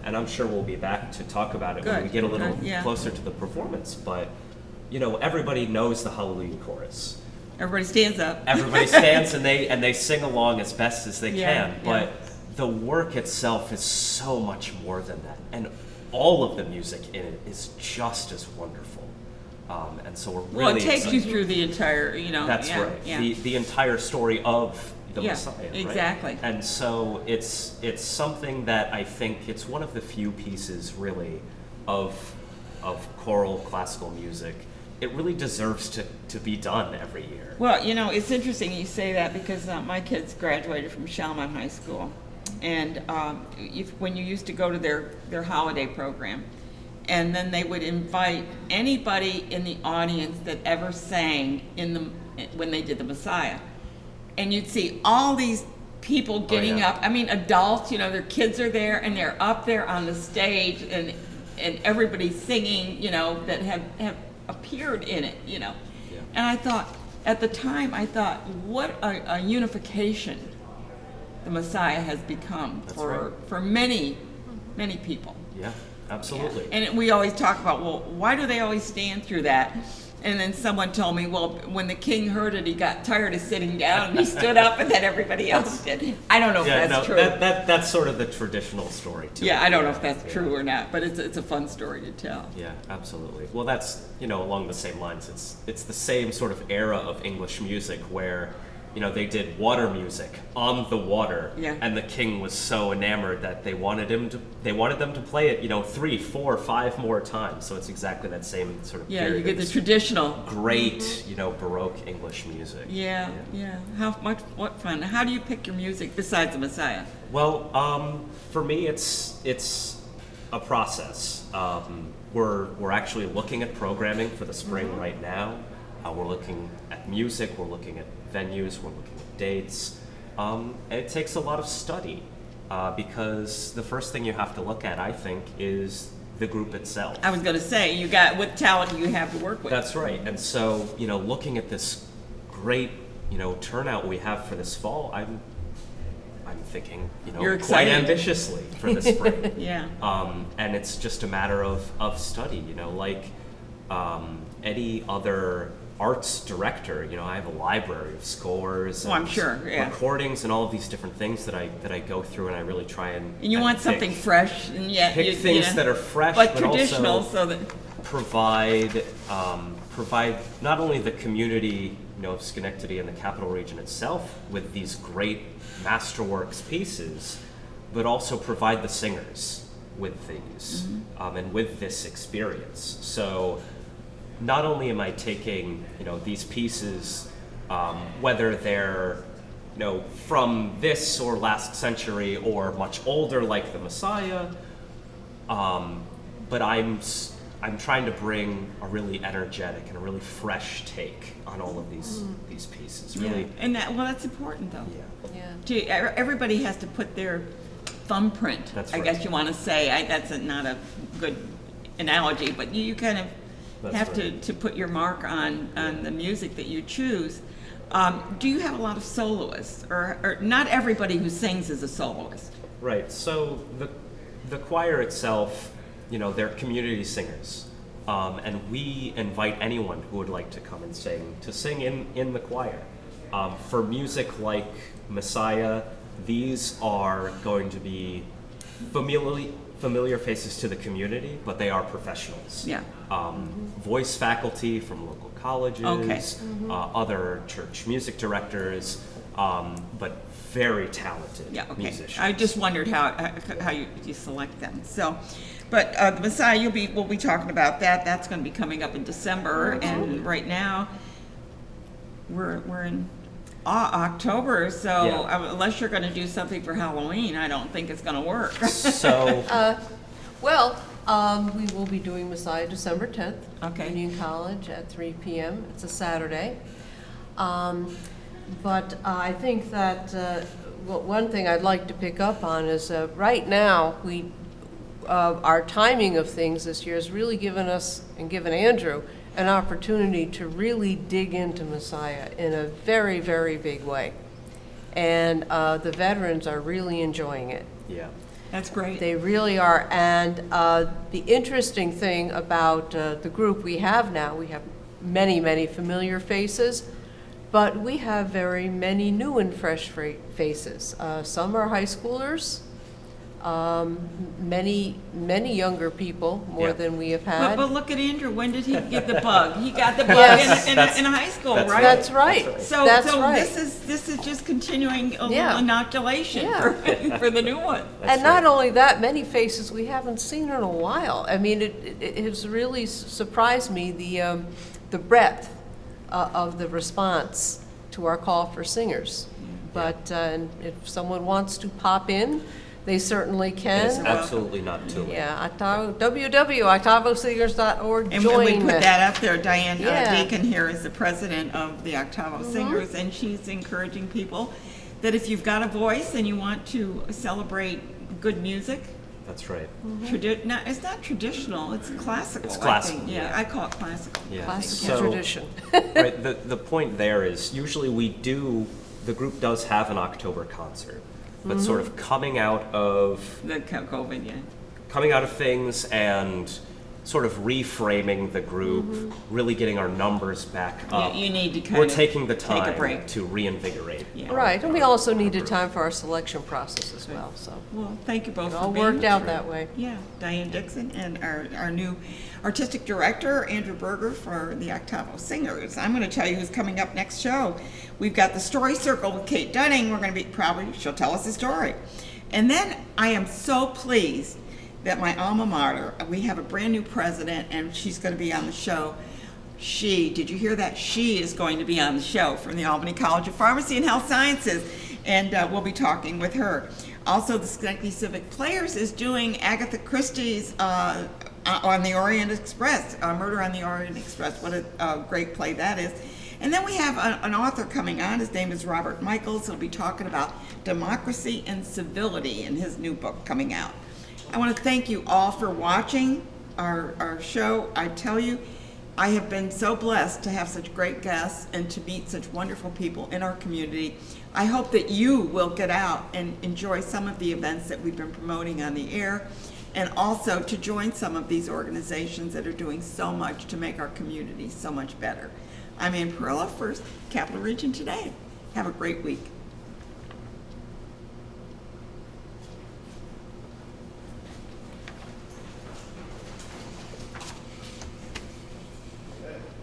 [SPEAKER 10] and I'm sure we'll be back to talk about it when we
[SPEAKER 5] Good,
[SPEAKER 10] get a little
[SPEAKER 5] good, yeah.
[SPEAKER 10] closer to the performance, but, everybody knows the Hallelujah chorus.
[SPEAKER 5] Everybody stands up.
[SPEAKER 10] Everybody stands and they sing along as best as they
[SPEAKER 5] Yeah,
[SPEAKER 10] can, but the work itself is so much more than that, and all of the music in it is just as wonderful. And so we're really
[SPEAKER 5] Well, it takes you
[SPEAKER 10] excited.
[SPEAKER 5] through the entire,
[SPEAKER 10] That's
[SPEAKER 5] yeah,
[SPEAKER 10] right.
[SPEAKER 5] yeah.
[SPEAKER 10] The entire story of the
[SPEAKER 5] Yeah,
[SPEAKER 10] Messiah. Right?
[SPEAKER 5] exactly.
[SPEAKER 10] And so it's something that I think it's one of the few pieces really of choral classical music. It really deserves to be done every year.
[SPEAKER 5] Well, it's interesting you say that because my kids graduated from Shalman High School, and when you used to go to their holiday program, and then they would invite anybody in the audience that ever sang when they did the Messiah, and you'd see all these people getting
[SPEAKER 10] yeah.
[SPEAKER 5] up. I mean, adults, their kids are there, and they're up there on the stage, and everybody's singing, that have appeared in it,
[SPEAKER 10] Yeah.
[SPEAKER 5] And I thought, at the time, what a unification the Messiah has become
[SPEAKER 10] That's
[SPEAKER 5] for
[SPEAKER 10] right.
[SPEAKER 5] for many, many people.
[SPEAKER 10] Yeah, absolutely.
[SPEAKER 5] And we always talk about, well, why do they always stand through that? And then someone told me, well, when the king heard it, he got tired of sitting down, and he stood up, and then everybody else did. I don't know if that's true.
[SPEAKER 10] That's sort of the traditional story too.
[SPEAKER 5] Yeah, I don't know if that's true or not, but it's a fun story to tell.
[SPEAKER 10] Yeah, absolutely. Well, that's, along the same lines. It's the same sort of era of English music where, they did water music on the water,
[SPEAKER 5] Yeah.
[SPEAKER 10] and the king was so enamored that they wanted them to play it, 3, 4, 5 more times. So it's exactly that same sort of
[SPEAKER 5] Yeah,
[SPEAKER 10] period.
[SPEAKER 5] you get
[SPEAKER 10] of
[SPEAKER 5] the
[SPEAKER 10] this
[SPEAKER 5] traditional.
[SPEAKER 10] great, Baroque English music.
[SPEAKER 5] Yeah. What fun. How do you pick your music besides the Messiah?
[SPEAKER 10] Well, for me, it's a process. We're actually looking at programming for the spring right now. We're looking at music. We're looking at venues. We're looking at dates. And it takes a lot of study because the first thing you have to look at, I think, is the group itself.
[SPEAKER 5] I was going to say, you got what talent do you have to work with?
[SPEAKER 10] That's right. And so, looking at this great, turnout we have for this fall, I'm thinking,
[SPEAKER 5] You're
[SPEAKER 10] quite
[SPEAKER 5] excited.
[SPEAKER 10] ambitiously for the spring.
[SPEAKER 5] Yeah.
[SPEAKER 10] And it's just a matter of study, like any other arts director, I have a library of scores
[SPEAKER 5] Oh, I'm
[SPEAKER 10] and
[SPEAKER 5] sure, yeah.
[SPEAKER 10] recordings and all of these different things that I go through, and I really try and
[SPEAKER 5] And you want something
[SPEAKER 10] pick
[SPEAKER 5] fresh, and yet
[SPEAKER 10] pick things that are fresh,
[SPEAKER 5] but
[SPEAKER 10] but
[SPEAKER 5] traditional,
[SPEAKER 10] also
[SPEAKER 5] so that
[SPEAKER 10] provide not only the community, of Schenectady and the capital region itself with these great masterworks pieces, but also provide the singers with these and with this experience. So not only am I taking, these pieces, whether they're, from this or last century or much older like the Messiah, but I'm trying to bring a really energetic and a really fresh take on all of these pieces. Really,
[SPEAKER 5] yeah. And that's important though.
[SPEAKER 11] Yeah.
[SPEAKER 5] Everybody has to put their thumbprint.
[SPEAKER 10] That's
[SPEAKER 5] I
[SPEAKER 10] right.
[SPEAKER 5] guess you want to say. That's not a good analogy, but you kind of
[SPEAKER 10] That's
[SPEAKER 5] have
[SPEAKER 10] right.
[SPEAKER 5] to put your mark on the music that you choose. Do you have a lot of soloists, or not everybody who sings is a soloist?
[SPEAKER 10] Right. So the choir itself, they're community singers, and we invite anyone who would like to come and sing in the choir. For music like Messiah, these are going to be familiar faces to the community, but they are professionals.
[SPEAKER 5] Yeah.
[SPEAKER 10] Voice faculty from local colleges,
[SPEAKER 5] Okay.
[SPEAKER 10] other church music directors, but very talented
[SPEAKER 5] Yeah, okay.
[SPEAKER 10] musicians.
[SPEAKER 5] I just wondered how you select them. So, but the Messiah, we'll be talking about that. That's going to be coming up in December, and right now we're in
[SPEAKER 2] October, so
[SPEAKER 10] Yeah.
[SPEAKER 2] unless you're going to do something for Halloween, I don't think it's going to work.
[SPEAKER 10] So,
[SPEAKER 11] Well, we will be doing Messiah December 10th.
[SPEAKER 2] Okay.
[SPEAKER 11] Union College at 3 p.m. It's a Saturday. But I think that one thing I'd like to pick up on is right now, our timing of things this year has really given us, and given Andrew, an opportunity to really dig into Messiah in a very, very big way. And the veterans are really enjoying it.
[SPEAKER 10] yeah.
[SPEAKER 2] That's great.
[SPEAKER 11] They really are. And the interesting thing about the group we have now, we have many, many familiar faces, but we have very many new and fresh faces. Some are high schoolers, many younger people, more
[SPEAKER 10] Yeah.
[SPEAKER 11] than we have had.
[SPEAKER 2] But look at Andrew. When did he get the bug? He got the bug
[SPEAKER 11] Yes.
[SPEAKER 2] in high school,
[SPEAKER 10] that's
[SPEAKER 2] right?
[SPEAKER 11] That's right.
[SPEAKER 2] So,
[SPEAKER 11] That's
[SPEAKER 2] so
[SPEAKER 11] right.
[SPEAKER 2] this is just continuing a
[SPEAKER 11] Yeah.
[SPEAKER 2] little inoculation
[SPEAKER 11] Yeah.
[SPEAKER 2] for the new one.
[SPEAKER 11] And not only that, many faces we haven't seen in a while. I mean, it has really surprised me, the breadth of the response to our call for singers. But and if someone wants to pop in, they certainly
[SPEAKER 10] It's
[SPEAKER 11] can.
[SPEAKER 10] absolutely not too late.
[SPEAKER 11] Yeah, www.octavosingers.org.
[SPEAKER 2] And
[SPEAKER 11] Join
[SPEAKER 2] we put
[SPEAKER 11] us.
[SPEAKER 2] that up there. Diane
[SPEAKER 11] Yeah.
[SPEAKER 2] Deacon here is the president of the Octavo Singers, and she's encouraging people that if you've got a voice and you want to celebrate good music,
[SPEAKER 10] That's right.
[SPEAKER 2] it's not traditional, it's classical.
[SPEAKER 10] It's
[SPEAKER 2] I
[SPEAKER 10] classical,
[SPEAKER 2] think.
[SPEAKER 10] yeah.
[SPEAKER 2] I call it classical.
[SPEAKER 10] Yeah.
[SPEAKER 11] Classical
[SPEAKER 10] So-
[SPEAKER 11] tradition.
[SPEAKER 10] Right, the point there is usually the group does have an October concert, but sort of coming out of
[SPEAKER 2] The COVID, yeah.
[SPEAKER 10] things and sort of reframing the group, really getting our numbers back up.
[SPEAKER 2] You need to kind
[SPEAKER 10] We're
[SPEAKER 2] of
[SPEAKER 10] taking the
[SPEAKER 2] take a
[SPEAKER 10] time
[SPEAKER 2] break.
[SPEAKER 10] to reinvigorate.
[SPEAKER 2] Yeah.
[SPEAKER 11] Right, and we also needed time for our selection process as well, so
[SPEAKER 2] Well, thank you both
[SPEAKER 11] it
[SPEAKER 2] for
[SPEAKER 11] all
[SPEAKER 2] being
[SPEAKER 11] worked
[SPEAKER 2] here.
[SPEAKER 11] out that way.
[SPEAKER 2] Yeah, Diane Dixon and our new artistic director, Andrew Berger, for the Octavo Singers. I'm going to tell you who's coming up next show. We've got the Story Circle with Kate Dunning. We're going to be she'll tell us a story. And then I am so pleased that my alma mater, we have a brand new president, and she's going to be on the show. Did you hear that? She is going to be on the show from the Albany College of Pharmacy and Health Sciences, and we'll be talking with her. Also, the Schenectady Civic Players is doing Agatha Christie's on the Orient Express, Murder on the Orient Express. What a great play that is. And then we have an author coming on. His name is Robert Michaels. He'll be talking about democracy and civility in his new book coming out. I want to thank you all for watching our show. I tell you, I have been so blessed to have such great guests and to meet such wonderful people in our community. I hope that you will get out and enjoy some of the events that we've been promoting on the air, and also to join some of these organizations that are doing so much to make our community so much better. I'm Ann Perilla for Capital Region Today. Have a great week.